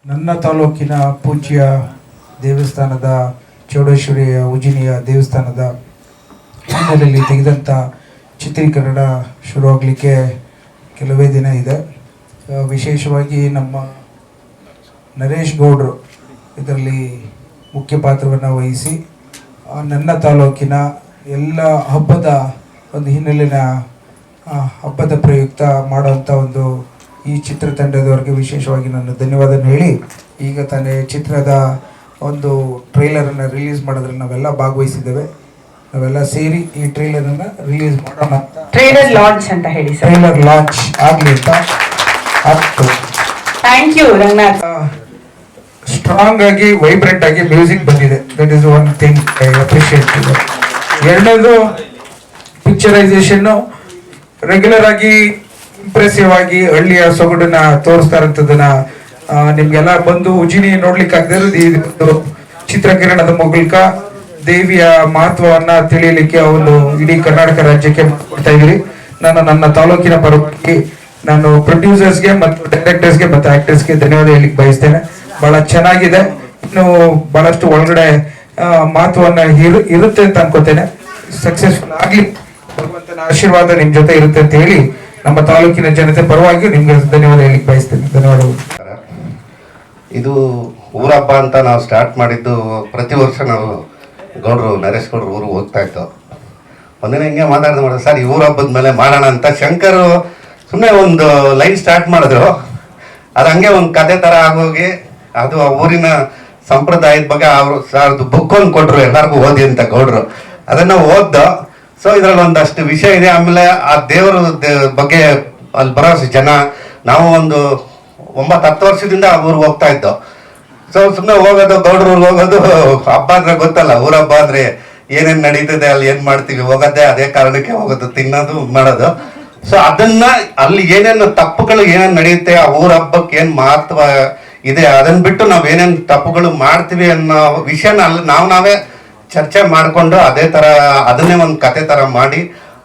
ನನ್ನ ತಾಲೂಕಿನ ಪೂಜ್ಯ ದೇವಸ್ಥಾನದ ಚೌಡೇಶ್ವರಿಯ ಉಜಿನಿಯ ದೇವಸ್ಥಾನದ ಹಿನ್ನೆಲೆಯಲ್ಲಿ ತೆಗೆದಂಥ ಚಿತ್ರೀಕರಣ ಶುರುವಾಗಲಿಕ್ಕೆ ಕೆಲವೇ ದಿನ ಇದೆ. ವಿಶೇಷವಾಗಿ ನಮ್ಮ ನರೇಶ್ ಗೌಡ್ರು ಇದರಲ್ಲಿ ಮುಖ್ಯ ಪಾತ್ರವನ್ನು ವಹಿಸಿ ನನ್ನ ತಾಲೂಕಿನ ಎಲ್ಲ ಹಬ್ಬದ ಒಂದು ಹಿನ್ನೆಲೆಯ ಹಬ್ಬದ ಪ್ರಯುಕ್ತ ಮಾಡುವಂಥ ಒಂದು ಈ ಚಿತ್ರತಂಡದವರಿಗೆ ವಿಶೇಷವಾಗಿ ನಾನು ಧನ್ಯವಾದ ಹೇಳಿ, ಈಗ ತಾನೇ ಚಿತ್ರದ ಒಂದು ಟ್ರೈಲರನ್ನು ರಿಲೀಸ್ ಮಾಡೋದ್ರಲ್ಲಿ ನಾವೆಲ್ಲ ಭಾಗವಹಿಸಿದ್ದೇವೆ. ನಾವೆಲ್ಲ ಸೇರಿ ಈ ಟ್ರೈಲರನ್ನು ರಿಲೀಸ್ ಮಾಡೋಣ ಅಂತ, ಟ್ರೈಲರ್ ಲಾಂಚ್ ಅಂತ ಹೇಳಿ ಸರ್. ಟ್ರೈಲರ್ ಲಾಂಚ್ ಆಗಲಿ ಅಂತ ಆಗ್ತು. Thank you Ranganath. ಸ್ಟ್ರಾಂಗ್ ಆಗಿ ವೈಬ್ರೆಂಟ್ ಆಗಿ ಮ್ಯೂಸಿಕ್ ಬಂದಿದೆ. That is one thing I appreciate. ಎರಡನೇದು ಪಿಕ್ಚರೈಸೇಷನ್ ರೆಗ್ಯುಲರ್ ಆಗಿ ಇಂಪ್ರೆಸಿವ್ ಆಗಿ ಹಳ್ಳಿಯ ಸೊಗಡನ್ನ ತೋರಿಸ್ತಾ ಇರೋದನ್ನ ನಿಮ್ಗೆಲ್ಲ ಬಂದು ಉಜಿನಿ ನೋಡ್ಲಿಕ್ಕೆ ಆಗದಿರೋದು ಈ ಚಿತ್ರಕಿರಣದ ಮೂಲಕ ದೇವಿಯ ಮಹತ್ವವನ್ನ ತಿಳಿಯಲಿಕ್ಕೆ ಒಂದು ಇಡೀ ಕರ್ನಾಟಕ ರಾಜ್ಯಕ್ಕೆ ಕೊಡ್ತಾ ಇದ್ದೀವಿ. ನಾನು ನನ್ನ ತಾಲೂಕಿನ ಪರವಾಗಿ ನಾನು ಪ್ರೊಡ್ಯೂಸರ್ಸ್ಗೆ ಮತ್ತು ಡೈರೆಕ್ಟರ್ಸ್ಗೆ ಮತ್ತು ಆಕ್ಟರ್ಸ್ಗೆ ಧನ್ಯವಾದ ಹೇಳಿಕ್ಕೆ ಬಯಸ್ತೇನೆ. ಬಹಳ ಚೆನ್ನಾಗಿದೆ. ಇನ್ನು ಬಹಳಷ್ಟು ಒಳಗಡೆ ಮಹತ್ವವನ್ನ ಇರುತ್ತೆ ಅಂತ ಅನ್ಕೋತೇನೆ. ಸಕ್ಸಸ್ಫುಲ್ ಆಗ್ಲಿ, ಭಗವಂತನ ಆಶೀರ್ವಾದ ನಿಮ್ ಜೊತೆ ಇರುತ್ತೆ ಅಂತ ಹೇಳಿ ನಮ್ಮ ತಾಲೂಕಿನ ಜನತೆ ಪರವಾಗಿ ನಿಮ್ಗೆ ಧನ್ಯವಾದ ಹೇಳಿಕ್ಕೆ ಬಯಸ್ತೇನೆ. ಧನ್ಯವಾದಗಳು. ಇದು ಊರಬ್ಬ ಅಂತ ನಾವು ಸ್ಟಾರ್ಟ್ ಮಾಡಿದ್ದು. ಪ್ರತಿ ವರ್ಷ ನಾವು ಗೌಡ್ರು ನರೇಶ್ ಗೌಡ್ರು ಊರಿಗೆ ಹೋಗ್ತಾ ಇತ್ತು. ಒಂದಿನ ಹಿಂಗೆ ಮಾತಾಡಿದ ಸರ್ ಈ ಊರಬ್ಬದ ಮೇಲೆ ಮಾಡೋಣ ಅಂತ ಶಂಕರ್ ಸುಮ್ಮನೆ ಒಂದು ಲೈನ್ ಸ್ಟಾರ್ಟ್ ಮಾಡಿದ್ರು. ಅದು ಹಂಗೆ ಒಂದು ಕತೆ ಥರ ಆಗೋಗಿ ಅದು ಆ ಊರಿನ ಸಂಪ್ರದಾಯದ ಬಗ್ಗೆ ಅವರು ಸಾರ್ದು ಬುಕ್ ಒಂದು ಕೊಟ್ಟರು, ಎಲ್ಲರಿಗೂ ಓದಿ ಅಂತ ಗೌಡ್ರು. ಅದನ್ನು ಓದ್ದೋ. ಸೊ ಇದರಲ್ಲಿ ಒಂದಷ್ಟು ವಿಷಯ ಇದೆ. ಆಮೇಲೆ ಆ ದೇವರ ಬಗ್ಗೆ ಅಲ್ಲಿ ಬರೋ ಜನ, ನಾವು ಒಂದು 9-10 ವರ್ಷದಿಂದ ಆ ಊರಿಗೆ ಹೋಗ್ತಾ ಇದ್ದೋ. ಸೊ ಸುಮ್ಮನೆ ಹೋಗೋದು, ಗೌಡ್ರ ಊರಿಗೆ ಹೋಗೋದು, ಹಬ್ಬ ಅಂದ್ರೆ ಗೊತ್ತಲ್ಲ, ಊರಬ್ಬ ಅಂದ್ರೆ ಏನೇನು ನಡೀತದೆ, ಅಲ್ಲಿ ಏನು ಮಾಡ್ತೀವಿ, ಹೋಗೋದೇ ಅದೇ ಕಾರಣಕ್ಕೆ ಹೋಗೋದು, ತಿನ್ನೋದು ಮಾಡೋದು. ಸೊ ಅದನ್ನ ಅಲ್ಲಿ ಏನೇನು ತಪ್ಪುಗಳು ಏನೇನು ನಡೆಯುತ್ತೆ, ಆ ಊರ ಹಬ್ಬಕ್ಕೆ ಏನು ಮಹತ್ವ ಇದೆ, ಅದನ್ನ ಬಿಟ್ಟು ನಾವು ಏನೇನು ತಪ್ಪುಗಳು ಮಾಡ್ತೀವಿ ಅನ್ನೋ ವಿಷಯನ ಅಲ್ಲಿ ನಾವೇ ಚರ್ಚೆ ಮಾಡಿಕೊಂಡು ಅದೇ ಥರ ಅದನ್ನೇ ಒಂದು ಕತೆ ಥರ ಮಾಡಿ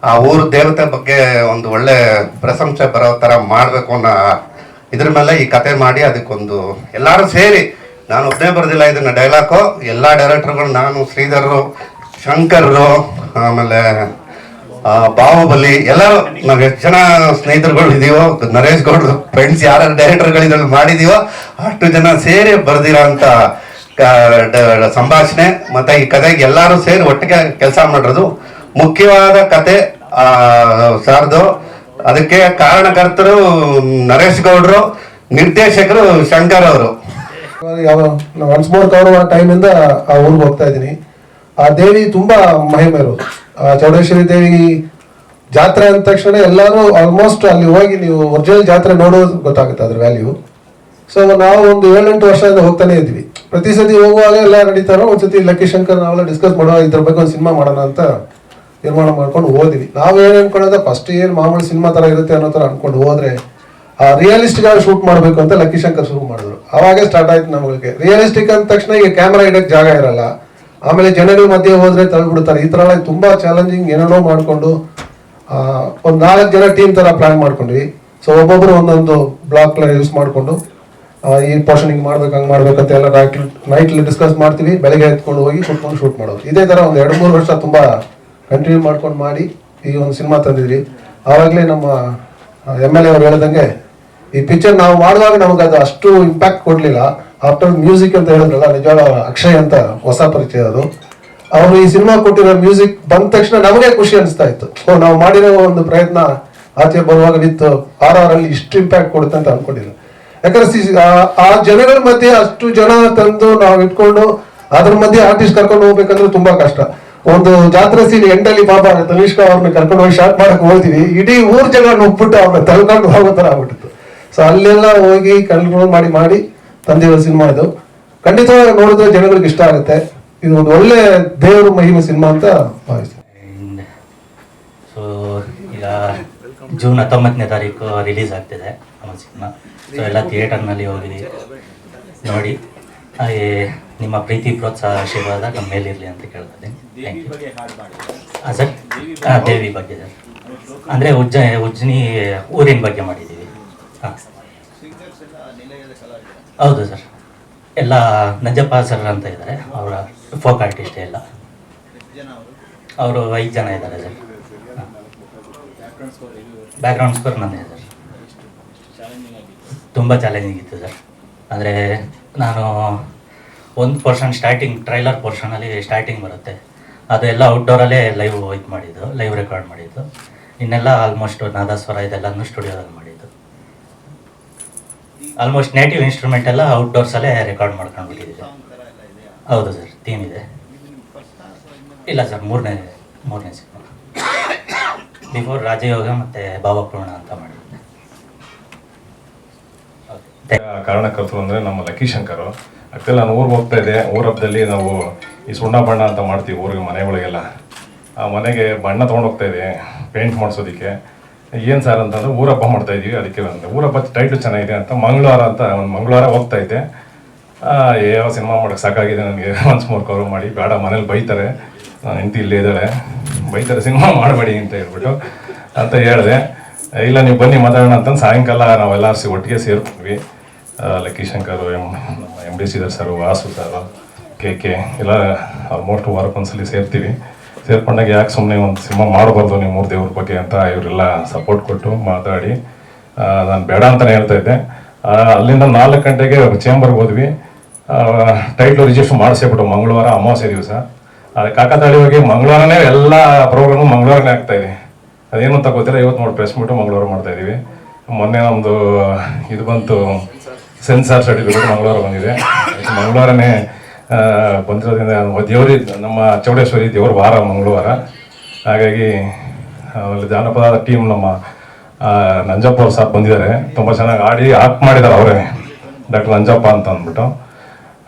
ಆ ಊರು ದೇವತೆ ಬಗ್ಗೆ ಒಂದು ಒಳ್ಳೆ ಪ್ರಶಂಸೆ ಬರೋ ಥರ ಮಾಡಬೇಕು ಅನ್ನೋ ಇದ್ರ ಮೇಲೆ ಈ ಕತೆ ಮಾಡಿ ಅದಕ್ಕೊಂದು ಎಲ್ಲರೂ ಸೇರಿ, ನಾನು ಒಬ್ಬನೇ ಬರೋದಿಲ್ಲ ಇದನ್ನ ಡೈಲಾಗು, ಎಲ್ಲ ಡೈರೆಕ್ಟರ್ಗಳು, ನಾನು, ಶ್ರೀಧರರು, ಶಂಕರ್ರು, ಆಮೇಲೆ ಬಾಹುಬಲಿ, ಎಲ್ಲರೂ ನಾವು ಎಷ್ಟು ಜನ ಸ್ನೇಹಿತರುಗಳು ಇದೀವೋ, ನರೇಶ್ ಗೌಡ್ರು ಫ್ರೆಂಡ್ಸ್ ಯಾರು ಡೈರೆಕ್ಟರ್ಗಳು ಇದ್ರಲ್ಲಿ ಮಾಡಿದೀವೋ ಅಷ್ಟು ಜನ ಸೇರಿ ಬರ್ದಿರೋ ಅಂತ ಸಂಭಾಷಣೆ ಮತ್ತೆ ಈ ಕತೆಗೆ ಎಲ್ಲರೂ ಸೇರಿ ಒಟ್ಟಿಗೆ ಕೆಲಸ ಮಾಡಿರೋದು. ಮುಖ್ಯವಾದ ಕತೆ ಸಾರ್ದು. ಅದಕ್ಕೆ ಕಾರಣಕರ್ತರು ನರೇಶ್ ಗೌಡ್ರು, ನಿರ್ದೇಶಕರು ಶಂಕರ್ ಅವರು. ಒನ್ಸ್ ಮೋರ್ ಕವರ್ ಟೈಮಿಂದ ಆ ಊರಿಗೆ ಹೋಗ್ತಾ ಇದ್ದೀನಿ. ಆ ದೇವಿ ತುಂಬಾ ಮಹಿಮೆ ಇರೋದು. ಚೌಡೇಶ್ವರಿ ದೇವಿ ಜಾತ್ರೆ ಅಂದ ತಕ್ಷಣ ಎಲ್ಲರೂ ಆಲ್ಮೋಸ್ಟ್ ಅಲ್ಲಿ ಹೋಗಿ ನೀವು ಒರಿಜಿನಲ್ ಜಾತ್ರೆ ನೋಡೋದು ಗೊತ್ತಾಗುತ್ತೆ ಅದ್ರ ವ್ಯಾಲ್ಯೂ. ಸೊ ನಾವು ಒಂದು 7-8 ವರ್ಷದಿಂದ ಹೋಗ್ತಾನೆ ಇದ್ವಿ. ಪ್ರತಿ ಸತಿ ಹೋಗುವಾಗ ಎಲ್ಲ ನಡೀತಾರೋ, ಒಂದ್ಸತಿ ಲಕ್ಕಿ ಶಂಕರ್ ನಾವೆಲ್ಲ ಡಿಸ್ಕಸ್ ಮಾಡೋ ಇದ್ರ ಬಗ್ಗೆ ಒಂದು ಸಿನಿಮಾ ಮಾಡೋಣ ಅಂತ ನಿರ್ಮಾಣ ಮಾಡ್ಕೊಂಡು ಹೋದ್ವಿ. ನಾವು ಏನು ಅನ್ಕೊಳ್ಳೋದು, ಫಸ್ಟ್ ಏನು ಮಾಮೂಲಿ ಸಿನಿಮಾ ತರ ಇರುತ್ತೆ ಅನ್ನೋ ತರ ಅನ್ಕೊಂಡು ಹೋದ್ರೆ ರಿಯಲಿಸ್ಟಿಕ್ ಆಗಿ ಶೂಟ್ ಮಾಡ್ಬೇಕು ಅಂತ ಲಕ್ಕಿ ಶಂಕರ್ ಶುರು ಮಾಡಿದ್ರು. ಅವಾಗೇ ಸ್ಟಾರ್ಟ್ ಆಯ್ತು ನಮಗೆ. ರಿಯಲಿಸ್ಟಿಕ್ ಅಂದ ತಕ್ಷಣ ಈಗ ಕ್ಯಾಮ್ರಾ ಇಡಕ್ಕೆ ಜಾಗ ಇರಲ್ಲ, ಆಮೇಲೆ ಜನಗಳ ಮಧ್ಯೆ ಹೋದ್ರೆ ತಳ್ಬಿಡ್ತಾರೆ. ಈ ತರ ಎಲ್ಲ ತುಂಬಾ ಚಾಲೆಂಜಿಂಗ್ ಏನೇನೋ ಮಾಡ್ಕೊಂಡು ಒಂದು 4 ಜನ ಟೀಮ್ ತರ ಪ್ಲಾನ್ ಮಾಡ್ಕೊಂಡ್ವಿ. ಸೊ ಒಬ್ಬೊಬ್ರು ಒಂದೊಂದು ಬ್ಲಾಕ್ ಯೂಸ್ ಮಾಡ್ಕೊಂಡು ಈ ಪೋರ್ಷನ್ ಹಿಂಗ್ ಮಾಡ್ಬೇಕು, ಹಂಗ್ ಮಾಡ್ಬೇಕಂತ ಎಲ್ಲ ನೈಟ್ ಡಿಸ್ಕಸ್ ಮಾಡ್ತೀವಿ. ಬೆಳಗ್ಗೆ ಎತ್ಕೊಂಡು ಹೋಗಿ ಕುತ್ಕೊಂಡು ಶೂಟ್ ಮಾಡೋದು. ಇದೇ ತರ ಒಂದು 2-3 ವರ್ಷ ತುಂಬಾ ಕಂಟಿನ್ಯೂ ಮಾಡ್ಕೊಂಡು ಮಾಡಿ ಈ ಒಂದು ಸಿನಿಮಾ ತಂದಿದ್ವಿ. ಆವಾಗಲೇ ನಮ್ಮ MLA ಅವ್ರು ಹೇಳ್ದಂಗೆ ಈ ಪಿಕ್ಚರ್ ನಾವು ಮಾಡುವಾಗ ನಮಗೆ ಅದು ಅಷ್ಟು ಇಂಪ್ಯಾಕ್ಟ್ ಕೊಡ್ಲಿಲ್ಲ. ಆಫ್ಟರ್ ಮ್ಯೂಸಿಕ್ ಅಂತ ಹೇಳಿದ್ರಲ್ಲ, ನಿಜವಾದ ಅಕ್ಷಯ್ ಅಂತ ಹೊಸ ಪರಿಚಯ ಅದು. ಅವರು ಈ ಸಿನಿಮಾ ಕೊಟ್ಟಿರೋ ಮ್ಯೂಸಿಕ್ ಬಂದ ತಕ್ಷಣ ನಮಗೆ ಖುಷಿ ಅನಿಸ್ತಾ ಇತ್ತು. ಸೊ ನಾವು ಮಾಡಿರೋ ಒಂದು ಪ್ರಯತ್ನ ಆಚೆ ಬರುವಾಗ ನಿಂತು RR ಅಲ್ಲಿ ಇಷ್ಟು ಇಂಪ್ಯಾಕ್ಟ್ ಕೊಡುತ್ತೆ ಅಂತ ಅನ್ಕೊಂಡಿಲ್ಲ. ಯಾಕಂದ್ರೆ ಆ ಜನಗಳ ಮಧ್ಯೆ ಅಷ್ಟು ಜನ ತಂದು ನಾವು ಇಟ್ಕೊಂಡು ಅದ್ರ ಮಧ್ಯೆ ಆರ್ಟಿಸ್ಟ್ ಕರ್ಕೊಂಡು ಹೋಗ್ಬೇಕಂದ್ರೆ ತುಂಬಾ ಕಷ್ಟ. ಒಂದು ಜಾತ್ರೆ ಸೀನ್ ಎಂಡಲ್ಲಿ ಬಾಬಾ ತನಿಷ್ಕಾ ಅವ್ರನ್ನ ಕರ್ಕೊಂಡು ಹೋಗಿ ಶಾರ್ಟ್ ಮಾಡಕ್ ಹೋಗ್ತೀವಿ, ಇಡೀ ಊರ್ ಜನ ನುಗ್ಬಿಟ್ಟು ಅವ್ರನ್ನ ತಳ್ಕೊಂಡು ಹೋಗೋ ತರ ಆಗ್ಬಿಟ್ಟಿತ್ತು. ಸೊ ಅಲ್ಲೆಲ್ಲ ಹೋಗಿ ಕಂಟ್ರೋಲ್ ಮಾಡಿ ತಂದಿರೋ ಸಿನಿಮಾ ಇದು. ಖಂಡಿತವಾಗಿ ನೋಡಿದ್ರೆ ಜನಗಳಿಗೆ ಇಷ್ಟ ಆಗುತ್ತೆ. ಇದು ಒಂದು ಒಳ್ಳೆ ದೇವರ ಮಹಿಮೆ ಸಿನಿಮಾ ಅಂತ ಭಾವಿಸ್ತೀನಿ. ಸೊ ಈಗ ಜೂನ್ 19ನೇ ತಾರೀಕು ರಿಲೀಸ್ ಆಗ್ತಿದೆ ನಮ್ಮ ಸಿನಿಮಾ. ಸೊ ಎಲ್ಲ ಥಿಯೇಟರ್ನಲ್ಲಿ ಹೋಗಿದ್ದೀವಿ, ನೋಡಿ. ಹಾಗೆ ನಿಮ್ಮ ಪ್ರೀತಿ ಪ್ರೋತ್ಸಾಹ ಆಶೀರ್ವಾದ ನಮ್ಮ ಮೇಲಿರಲಿ ಅಂತ ಕೇಳ್ತಿದ್ದೀನಿ. Thank you. ಸರ್, ದೇವಿ ಬಗ್ಗೆ ಸರ್, ಅಂದರೆ ಉಜ್ಜನಿ ಊರಿನ ಬಗ್ಗೆ ಮಾಡಿದ್ದೀವಿ. ಹಾಂ, ಹೌದು ಸರ್. ಎಲ್ಲ ನಂಜಪ್ಪ ಸರ್ ಅಂತ ಇದ್ದಾರೆ, ಅವರ ಫೋಕ್ ಆರ್ಟಿಸ್ಟ್ ಎಲ್ಲ. ಅವರು 5 ಜನ ಇದ್ದಾರೆ ಸರ್. ಬ್ಯಾಕ್ಗ್ರೌಂಡ್ ಸ್ಕೋರ್ ನಂದೇ ಸರ್. ತುಂಬ ಚಾಲೆಂಜಿಂಗ್ ಇತ್ತು ಸರ್. ಅಂದರೆ ನಾನು ಒಂದು ಪೋರ್ಷನ್ ಸ್ಟಾರ್ಟಿಂಗ್ ಟ್ರೈಲರ್ ಪೋರ್ಷನಲ್ಲಿ ಸ್ಟಾರ್ಟಿಂಗ್ ಬರುತ್ತೆ, ಅದೆಲ್ಲ ಔಟ್ಡೋರಲ್ಲೇ ಲೈವ್ ಮಾಡಿದ್ದು, ಲೈವ್ ರೆಕಾರ್ಡ್ ಮಾಡಿದ್ದು. ಇನ್ನೆಲ್ಲ ಆಲ್ಮೋಸ್ಟ್ ನಾದಸ್ವರ ಇದೆಲ್ಲನೂ ಸ್ಟುಡಿಯೋದಲ್ಲಿ ಮಾಡಿದ್ದು. ಆಲ್ಮೋಸ್ಟ್ ನೇಟಿವ್ ಇನ್ಸ್ಟ್ರೂಮೆಂಟ್ ಎಲ್ಲ ಔಟ್ಡೋರ್ಸಲ್ಲೇ ರೆಕಾರ್ಡ್ ಮಾಡ್ಕೊಂಡ್ಬಿಟ್ಟಿದ್ದೆ. ಹೌದು ಸರ್, ಥೀಮ್ ಇದೆ. ಇಲ್ಲ ಸರ್, ಮೂರನೇ ಸಿನಿಮಾ. ಬಿಫೋರ್ ರಾಜಯೋಗ ಮತ್ತು ಭಾವಪೂರ್ಣ ಅಂತ ಮಾಡಿದ್ದೆ. ಕಾರಣಕರ್ತರು ಅಂದರೆ ನಮ್ಮ ಲಕ್ಕಿ ಶಂಕರು. ಆ್ಯಕ್ಚುಲಿ ನಾನು ಊರಿಗೆ ಹೋಗ್ತಾ ಇದ್ದೆ. ಊರ ಹಬ್ಬದಲ್ಲಿ ನಾವು ಈ ಸುಣ್ಣ ಬಣ್ಣ ಅಂತ ಮಾಡ್ತೀವಿ ಊರಿಗೆ, ಮನೆಗಳಿಗೆಲ್ಲ. ಆ ಮನೆಗೆ ಬಣ್ಣ ತೊಗೊಂಡೋಗ್ತಾ ಇದೆ ಪೇಂಟ್ ಮಾಡಿಸೋದಕ್ಕೆ. ಏನು ಸರ್ ಅಂತಂದ್ರೆ ಊರ ಹಬ್ಬ ಮಾಡ್ತಾ ಇದ್ದೀವಿ, ಅದಕ್ಕೆ ಬಂದೆ. ಊರ ಹಬ್ಬ ಟೈಟ್ಲು ಚೆನ್ನಾಗಿದೆ ಅಂತ ಮಂಗಳವಾರ ಒಂದು ಮಂಗಳವಾರ ಹೋಗ್ತಾ ಇದ್ದೆ. ಯಾವ ಸಿನಿಮಾ ಮಾಡೋಕ್ಕೆ ಸಾಕಾಗಿದೆ ನನಗೆ, ಒನ್ಸ್ ಮೋರ್ ಕವರ್ ಮಾಡಿ, ಬೇಡ ಮನೇಲಿ ಬೈತಾರೆ, ನಾನು ಹೆಂಡತಿ ಇಲ್ಲೇ ಇದ್ದಾಳೆ, ಬೈತಾರೆ ಸಿನಿಮಾ ಮಾಡಬೇಡಿ ಅಂತ ಹೇಳ್ಬಿಟ್ಟು ಅಂತ ಹೇಳಿದೆ. ಇಲ್ಲ ನೀವು ಬನ್ನಿ ಮಾತಾಡೋಣ ಅಂತಂದು ಸಾಯಂಕಾಲ ನಾವೆಲ್ಲ ಒಟ್ಟಿಗೆ ಸೇರ್ಕೊಂಡ್ವಿ. ಲಕ್ಕಿ ಶಂಕರು, MD ಶ್ರೀಧರ್ ಸರು, ವಾಸು ಸರು, KK ಎಲ್ಲ ಆಲ್ಮೋಸ್ಟ್ ವಾರಕ್ಕೊಂದ್ಸಲಿ ಸೇರ್ತೀವಿ. ಸೇರ್ಕೊಂಡಾಗ ಯಾಕೆ ಸುಮ್ಮನೆ ಒಂದು ಸಿನಿಮಾ ಮಾಡಬಾರ್ದು ನೀವು 3 ದೇವ್ರ ಬಗ್ಗೆ ಅಂತ ಇವರೆಲ್ಲ ಸಪೋರ್ಟ್ ಕೊಟ್ಟು ಮಾತಾಡಿ ನಾನು ಬೇಡ ಅಂತಲೇ ಹೇಳ್ತಾ ಇದ್ದೆ. ಅಲ್ಲಿಂದ 4 ಗಂಟೆಗೆ ಚೇಂಬರ್ಗೆ ಹೋದ್ವಿ. ಟೈಟ್ಲು ರಿಜಿಸ್ಟರ್ ಮಾಡಿಸ್ಬಿಟ್ಟು ಮಂಗಳವಾರ ಅಮಾವಾಸ್ಯೆ ದಿವಸ. ಅದು ಕಾಕತಾಳೀಯವಾಗಿ ಮಂಗಳವಾರನೇ ಎಲ್ಲ ಪ್ರೋಗ್ರಾಮು ಮಂಗಳವಾರನೇ ಆಗ್ತಾಯಿದೆ. ಅದೇನು ಅಂತ ಗೊತ್ತಿಲ್ಲ. ಇವತ್ತು ನೋಡಿ ಪ್ರೆಸ್ ಮೀಟು ಮಂಗಳವಾರ ಮಾಡ್ತಾಯಿದ್ದೀವಿ. ಮೊನ್ನೆ ನಮ್ಮದು ಇದು ಬಂತು, ಸೆನ್ಸಾರ್ ಸರ್ಟಿಫಿಕೇಟ್ ಮಂಗಳವಾರ ಬಂದಿದೆ. ಮಂಗಳವಾರನೇ ಬಂದಿರೋದ್ರಿಂದ ದೇವರಿ ನಮ್ಮ ಚೌಡೇಶ್ವರಿ ದೇವ್ರ ವಾರ ಮಂಗಳವಾರ. ಹಾಗಾಗಿ ಆಮೇಲೆ ಜಾನಪದ ಟೀಮ್ ನಮ್ಮ ನಂಜಪ್ಪ ಅವ್ರು ಸಾಥ್ ಬಂದಿದ್ದಾರೆ. ತುಂಬ ಚೆನ್ನಾಗಿ ಆಡಿ ಆಕ್ಟ್ ಮಾಡಿದ್ದಾರೆ ಅವರೇ, ಡಾಕ್ಟರ್ ನಂಜಪ್ಪ ಅಂತ ಅಂದ್ಬಿಟ್ಟು.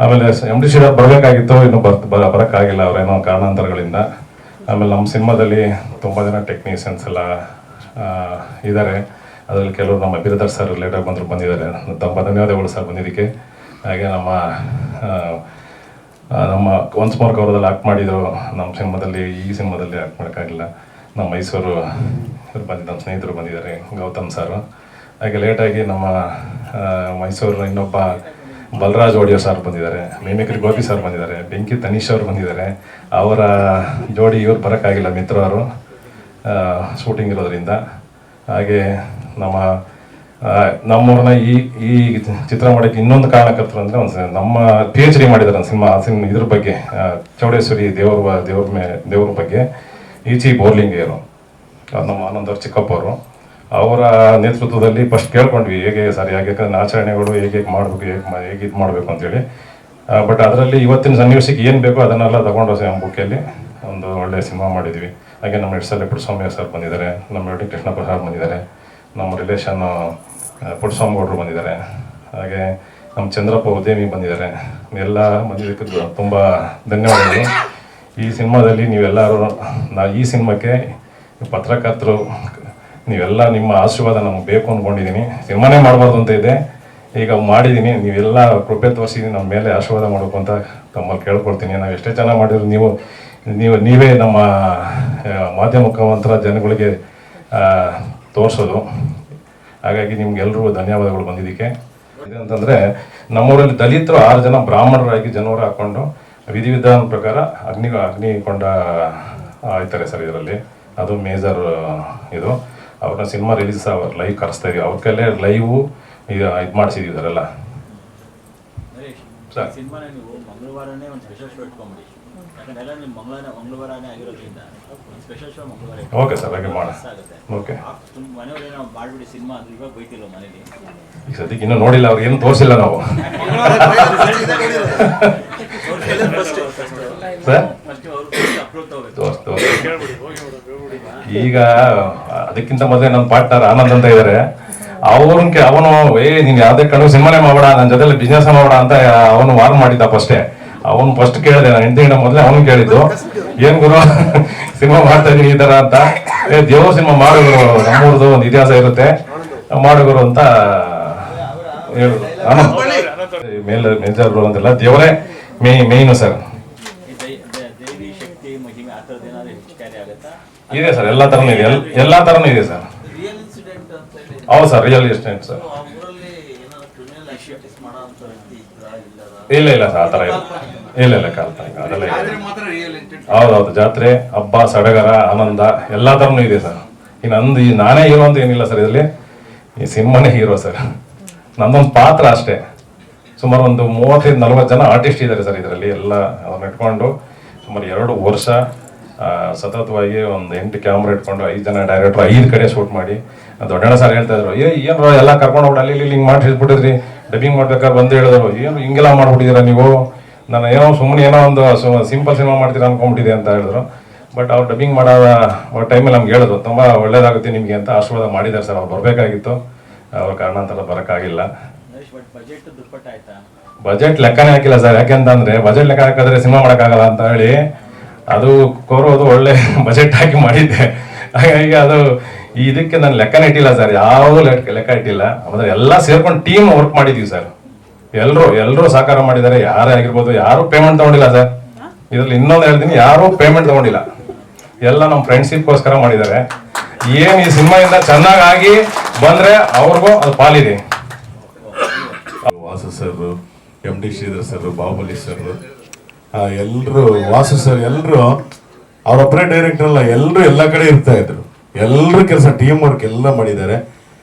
ಆಮೇಲೆ MD ಶ್ರೀಧರ್ ಬರಬೇಕಾಗಿತ್ತು, ಇನ್ನೂ ಬರೋಕ್ಕಾಗಿಲ್ಲ ಅವರೇನೋ ಕಾರಣಾಂತರಗಳಿಂದ. ಆಮೇಲೆ ನಮ್ಮ ಸಿನಿಮಾದಲ್ಲಿ ತುಂಬ ಜನ ಟೆಕ್ನಿಷಿಯನ್ಸ್ ಎಲ್ಲ ಇದ್ದಾರೆ. ಅದರಲ್ಲಿ ಕೆಲವರು ನಮ್ಮ ಬಿರದರ್ ಸರ್ ಲೇಟಾಗಿ ಬಂದಿದ್ದಾರೆ. ತುಂಬ ಧನ್ಯವಾದಗಳು ಸರ್ ಬಂದಿದ್ದಕ್ಕೆ. ಹಾಗೆ ನಮ್ಮ ಒನ್ಸ್ ಮೋರ್ ಕವರದಲ್ಲಿ ಆಕ್ಟ್ ಮಾಡಿದ್ರು ನಮ್ಮ ಸಿನಿಮಾದಲ್ಲಿ. ಈ ಸಿನಿಮಾದಲ್ಲಿ ಆಕ್ಟ್ ಮಾಡೋಕ್ಕಾಗಿಲ್ಲ. ನಮ್ಮ ಮೈಸೂರು ಇವ್ರು ನಮ್ಮ ಸ್ನೇಹಿತರು ಬಂದಿದ್ದಾರೆ, ಗೌತಮ್ ಸರ್. ಹಾಗೆ ಲೇಟಾಗಿ ನಮ್ಮ ಮೈಸೂರು ಇನ್ನೊಬ್ಬ ಬಲರಾಜ್ ಒಡಿಯೋ ಸರ್ ಬಂದಿದ್ದಾರೆ, ಮಿಮಿಕ್ರಿ ಗೋಪಿ ಸರ್ ಬಂದಿದ್ದಾರೆ, ಬೆಂಕಿ ತನೀಶ್ ಅವರು ಬಂದಿದ್ದಾರೆ. ಅವರ ಜೋಡಿ ಇವ್ರು ಬರೋಕ್ಕಾಗಿಲ್ಲ, ಮಿತ್ರವರು ಶೂಟಿಂಗ್ ಇರೋದ್ರಿಂದ. ಹಾಗೆ ನಮ್ಮೂರನ್ನ ಈ ಚಿತ್ರ ಮಾಡೋಕ್ಕೆ ಇನ್ನೊಂದು ಕಾರಣಕರ್ತರು ಅಂದರೆ ನಮ್ಮ PhD ಮಾಡಿದ್ದಾರೆ ಸಿನಿಮಾ ಇದ್ರ ಬಗ್ಗೆ, ಚೌಡೇಶ್ವರಿ ದೇವ್ರ ಬಗ್ಗೆ. ಈಚಿ ಬೋರ್ಲಿಂಗೇರು, ನಮ್ಮ ಆನಂದವ್ರು ಚಿಕ್ಕಪ್ಪವರು, ಅವರ ನೇತೃತ್ವದಲ್ಲಿ ಫಸ್ಟ್ ಕೇಳ್ಕೊಂಡ್ವಿ ಹೇಗೆ ಸರ್, ಯಾಕೆಂದ್ರೆ ಆಚರಣೆಗಳು ಹೇಗೆ ಮಾಡಬೇಕು, ಹೇಗೆ ಇದು ಮಾಡಬೇಕು ಅಂತೇಳಿ. ಬಟ್ ಅದರಲ್ಲಿ ಇವತ್ತಿನ ಸನ್ನಿವೇಶಕ್ಕೆ ಏನು ಬೇಕೋ ಅದನ್ನೆಲ್ಲ ತಗೊಂಡು ಬುಕ್ಕಲ್ಲಿ ಒಂದು ಒಳ್ಳೆಯ ಸಿನಿಮಾ ಮಾಡಿದ್ವಿ. ಹಾಗೆ ನಮ್ಮ ಹೆಡ್ಸಲ್ಲಿ ಪುಟ್ಟಸ್ವಾಮಿ ಸರ್ ಬಂದಿದ್ದಾರೆ, ನಮ್ಮ ವೆಡ್ಡಿಂಗ್ ಕೃಷ್ಣ ಪ್ರಸಾದ್ ಬಂದಿದ್ದಾರೆ, ನಮ್ಮ ರಿಲೇಷನ್ ಪುಟ್ಟಸ್ವಾಮಿ ಗೌಡರು ಬಂದಿದ್ದಾರೆ. ಹಾಗೆ ನಮ್ಮ ಚಂದ್ರಪ್ಪ ಉದ್ಯಮಿ ಬಂದಿದ್ದಾರೆ. ಎಲ್ಲ ಬಂದಿದ್ದಕ್ಕೆ ತುಂಬ ಧನ್ಯವಾದಗಳು. ಈ ಸಿನಿಮಾದಲ್ಲಿ ನೀವೆಲ್ಲರೂ ಈ ಸಿನಿಮಾಕ್ಕೆ ಪತ್ರಕರ್ತರು ನೀವೆಲ್ಲ ನಿಮ್ಮ ಆಶೀರ್ವಾದ ನಮ್ಗೆ ಬೇಕು ಅಂದ್ಕೊಂಡಿದ್ದೀನಿ. ಸಿನಿಮಾನೇ ಮಾಡಬಾರ್ದು ಅಂತ ಇದೆ, ಈಗ ಮಾಡಿದ್ದೀನಿ. ನೀವೆಲ್ಲ ಕೃಪೆ ತೋರಿಸಿ ನಮ್ಮ ಮೇಲೆ ಆಶೀರ್ವಾದ ಮಾಡಬೇಕು ಅಂತ ತಮ್ಮಲ್ಲಿ ಕೇಳ್ಕೊಳ್ತೀನಿ. ನಾವು ಎಷ್ಟೇ ಚೆನ್ನಾಗಿ ಮಾಡಿದ್ರು ನೀವೇ ನಮ್ಮ ಮಾಧ್ಯಮ ಮುಖಾಂತರ ಜನಗಳಿಗೆ ತೋರಿಸೋದು. ಹಾಗಾಗಿ ನಿಮ್ಗೆಲ್ರಿಗೂ ಧನ್ಯವಾದಗಳು ಬಂದಿದ್ದಕ್ಕೆ. ಇದಂತಂದರೆ ನಮ್ಮೂರಲ್ಲಿ ದಲಿತರು 6 ಜನ ಬ್ರಾಹ್ಮಣರಾಗಿ ಜನವರ ಹಾಕ್ಕೊಂಡು ವಿಧಿವಿಧಾನ ಪ್ರಕಾರ ಅಗ್ನಿಕೊಂಡ ಆಯ್ತಾರೆ ಸರ್ ಇದರಲ್ಲಿ. ಅದು ಮೇಜರ್ ಇದು. ಅವ್ರನ್ನ ಸಿನಿಮಾ ರಿಲೀಸ್ ಲೈವ್ ಕರೆಸ್ತಾ ಇದೀವಿ. ಅವ್ರ ಕೈಲೇ ಲೈವು ಇದು ಮಾಡಿಸಿದೀವಿ ಇದರೆಲ್ಲ ಸರ್. ಸಿನಿಮಾನ ನೀವು ಮಂಗಳವಾರನೇ ಒಂದು ಸ್ಪೆಷಲ್ ಶೋ ಇಟ್ಕೊಂಬಿಡಿ, ಯಾಕಂದ್ರೆ ಎಲ್ಲ ನಿಮ್ಮ ಮಂಗಳವಾರನೇ ಆಗಿರೋದ್ರಿಂದ ಒಂದು ಸ್ಪೆಷಲ್ ಶೋ ಮಂಗಳವಾರ. ಓಕೆ ಸರ್, ಹಾಗೆ ಮಾಡೋಣ. ಓಕೆ, ಮನೆಯವ್ರೇನೋ ಮಾಡ್ಬಿಡಿ ಸಿನಿಮಾ ಅಂದ್ರೆ ಇವಾಗ ಬೈತಿಲ್ಲ ಮನೇಲಿ. ಈಗ ಸದ್ಯಕ್ಕೆ ಇನ್ನೂ ನೋಡಿಲ್ಲ, ಅವ್ರಿಗೆ ಏನು ತೋರಿಸಿಲ್ಲ ನಾವು ಸರ್. ಈಗ ಅದಕ್ಕಿಂತ ಮೊದಲೇ ನನ್ನ ಪಾರ್ಟ್ನರ್ ಆನಂದ್ ಅಂತ ಇದ್ದಾರೆ. ಅವನು ನೀನ್ ಯಾವ್ದೇ ಕಣ್ಣು ಸಿನಿಮಾನೇ ಮಾಡೋಣ, ನನ್ನ ಜೊತೆಲಿ ಬಿಸ್ನೆಸ್ ಮಾಡೋಣ ಅಂತ ಅವನು ವಾರ್ ಮಾಡಿದ್ದ ಫಸ್ಟೇ. ಅವನು ಫಸ್ಟ್ ಕೇಳಿದೆ, ನಾನು ಹೆಂಡತಿ ಮೊದಲೇ ಅವನು ಕೇಳಿದ್ದು, ಏನ್ ಗುರು ಸಿನಿಮಾ ಮಾಡ್ತಾ ಇದೀನಿ ಈ ತರ ಅಂತ. ದೇವ್ರ ಸಿನಿಮಾ ಮಾಡುಗರು, ನಮ್ಮೂರ್ದು ಒಂದು ಇತಿಹಾಸ ಇರುತ್ತೆ, ಮಾಡುಗರು ಅಂತ ಹೇಳುದು. ಮೇಜರ್ ಅಂತೆಲ್ಲ ದೇವರೇ ಮೇಯ್ನು ಸರ್. ಇದೆ ಸರ್, ಎಲ್ಲಾ ತರನು ಇದೆ, ಎಲ್ಲಾ ತರನು ಇದೆ ಸರ್. ಹೌದು sir, real estate sir. Practice ಮಾಡೋ ಅಂತ ವ್ಯಕ್ತಿ ಇದ್ರಾ ಇಲ್ಲದ? ಇಲ್ಲ ಸರ್, ಆ ಥರ ಇಲ್ಲ ಕಾಲ್ಪನಿಕ ಅದೆಲ್ಲ ಇಲ್ಲ. ಹೌದೌದು, ಜಾತ್ರೆ ಹಬ್ಬ ಸಡಗರ ಆನಂದ ಎಲ್ಲ ಥರನೂ ಇದೆ ಸರ್. ಈ ನಾನೇ ಹೀರೋ ಅಂತ ಏನಿಲ್ಲ ಸರ್, ಇದರಲ್ಲಿ ಈ ಸಿನಿಮಾನೇ ಹೀರೋ ಸರ್. ನಂದೊಂದು ಪಾತ್ರ ಅಷ್ಟೇ. ಸುಮಾರು ಒಂದು 35-40 ಜನ ಆರ್ಟಿಸ್ಟ್ ಇದ್ದಾರೆ ಸರ್ ಇದರಲ್ಲಿ. ಎಲ್ಲ ಅವ್ರನ್ನ ಇಟ್ಕೊಂಡು ಸುಮಾರು 2 ವರ್ಷ ಸತತವಾಗಿ ಒಂದು 8 ಕ್ಯಾಮ್ರಾ ಇಟ್ಕೊಂಡು 5 ಜನ ಡೈರೆಕ್ಟ್ರು 5 ಕಡೆ ಶೂಟ್ ಮಾಡಿ. ದೊಡ್ಡಣ್ಣ ಸರ್ ಹೇಳ್ತಾ ಇದ್ರು, ಏನು ಎಲ್ಲ ಕರ್ಕೊಂಡು ಹೋಗಿ ಅಲ್ಲಿ ಹಿಂಗೆ ಮಾಡಿ ಹಿಡ್ಬಿಟ್ಟಿದ್ರಿ, ಡಬ್ಬಿಂಗ್ ಮಾಡ್ಬೇಕಾದ್ರೆ ಬಂದು ಹೇಳಿದ್ರು, ಏನು ಹಿಂಗೆಲ್ಲ ಮಾಡ್ಬಿಟ್ಟಿದ್ದೀರಾ ನೀವು, ನಾನು ಏನೋ ಸುಮ್ಮನೆ ಏನೋ ಒಂದು ಸಿಂಪಲ್ ಸಿನಿಮಾ ಮಾಡ್ತೀರಾ ಅನ್ಕೊಂಬಿಟ್ಟಿದೆ ಅಂತ ಹೇಳಿದ್ರು. ಬಟ್ ಅವ್ರು ಡಬ್ಬಿಂಗ್ ಮಾಡೋ ಟೈಮಲ್ಲಿ ನಮ್ಗೆ ಹೇಳಿದ್ರು, ತುಂಬ ಒಳ್ಳೇದಾಗುತ್ತೆ ನಿಮಗೆ ಅಂತ ಆಶೀರ್ವಾದ ಮಾಡಿದ್ದಾರೆ ಸರ್. ಅವ್ರು ಬರಬೇಕಾಗಿತ್ತು, ಅವ್ರ ಕಾರಣಾಂತರ ಬರೋಕ್ಕಾಗಿಲ್ಲ. ಬಜೆಟ್ ದುಪ್ಪಟ್ಟ ಆಯ್ತಾ? ಬಜೆಟ್ ಲೆಕ್ಕನೇ ಹಾಕಿಲ್ಲ ಸರ್. ಯಾಕೆಂತಂದ್ರೆ ಬಜೆಟ್ ಲೆಕ್ಕ ಹಾಕಿದ್ರೆ ಸಿನಿಮಾ ಮಾಡೋಕ್ಕಾಗಲ್ಲ ಅಂತ ಹೇಳಿ ಅದು ಕೋರೋದು ಒಳ್ಳೆ ಬಜೆಟ್ ಹಾಕಿ ಮಾಡಿದ್ದೆ. ಹಾಗಾಗಿ ಅದು ಇದಕ್ಕೆ ನಾನು ಲೆಕ್ಕನೇ ಇಟ್ಟಿಲ್ಲ ಸರ್, ಯಾವುದೂ ಲೆಕ್ಕ ಇಟ್ಟಿಲ್ಲ. ಅಂದ್ರೆ ಎಲ್ಲ ಸೇರ್ಕೊಂಡು ಟೀಮ್ ವರ್ಕ್ ಮಾಡಿದೀವಿ ಸರ್. ಎಲ್ಲರೂ ಸಹಕಾರ ಮಾಡಿದ್ದಾರೆ. ಯಾರೇ ಆಗಿರ್ಬೋದು, ಯಾರು ಪೇಮೆಂಟ್ ತಗೊಂಡಿಲ್ಲ ಸರ್ ಇದರಲ್ಲಿ. ಇನ್ನೊಂದು ಹೇಳ್ತೀನಿ, ಯಾರು ಪೇಮೆಂಟ್ ತಗೊಂಡಿಲ್ಲ, ಎಲ್ಲ ನಮ್ಮ ಫ್ರೆಂಡ್ಶಿಪ್ಗೋಸ್ಕರ ಮಾಡಿದ್ದಾರೆ. ಏನು ಈ ಸಿನಿಮಾಯಿಂದ ಚೆನ್ನಾಗಿ ಬಂದ್ರೆ ಅವ್ರಿಗೂ ಅದು ಪಾಲಿದೆ. Vasu sir, MD Sridhar sir, Bahubali sir, ಎಲ್ಲರೂ ವಾಸು ಸರ್, ಎಲ್ಲರೂ ಅವರೊಬ್ಬರೇ ಡೈರೆಕ್ಟರ್ ಅಲ್ಲ, ಎಲ್ಲರೂ ಎಲ್ಲ ಕಡೆ ಇರ್ತಾ ಇದ್ರು. ಎಲ್ಲರೂ ಕೆಲಸ ಟೀಮ್ ವರ್ಕ್ ಎಲ್ಲ ಮಾಡಿದ್ದಾರೆ.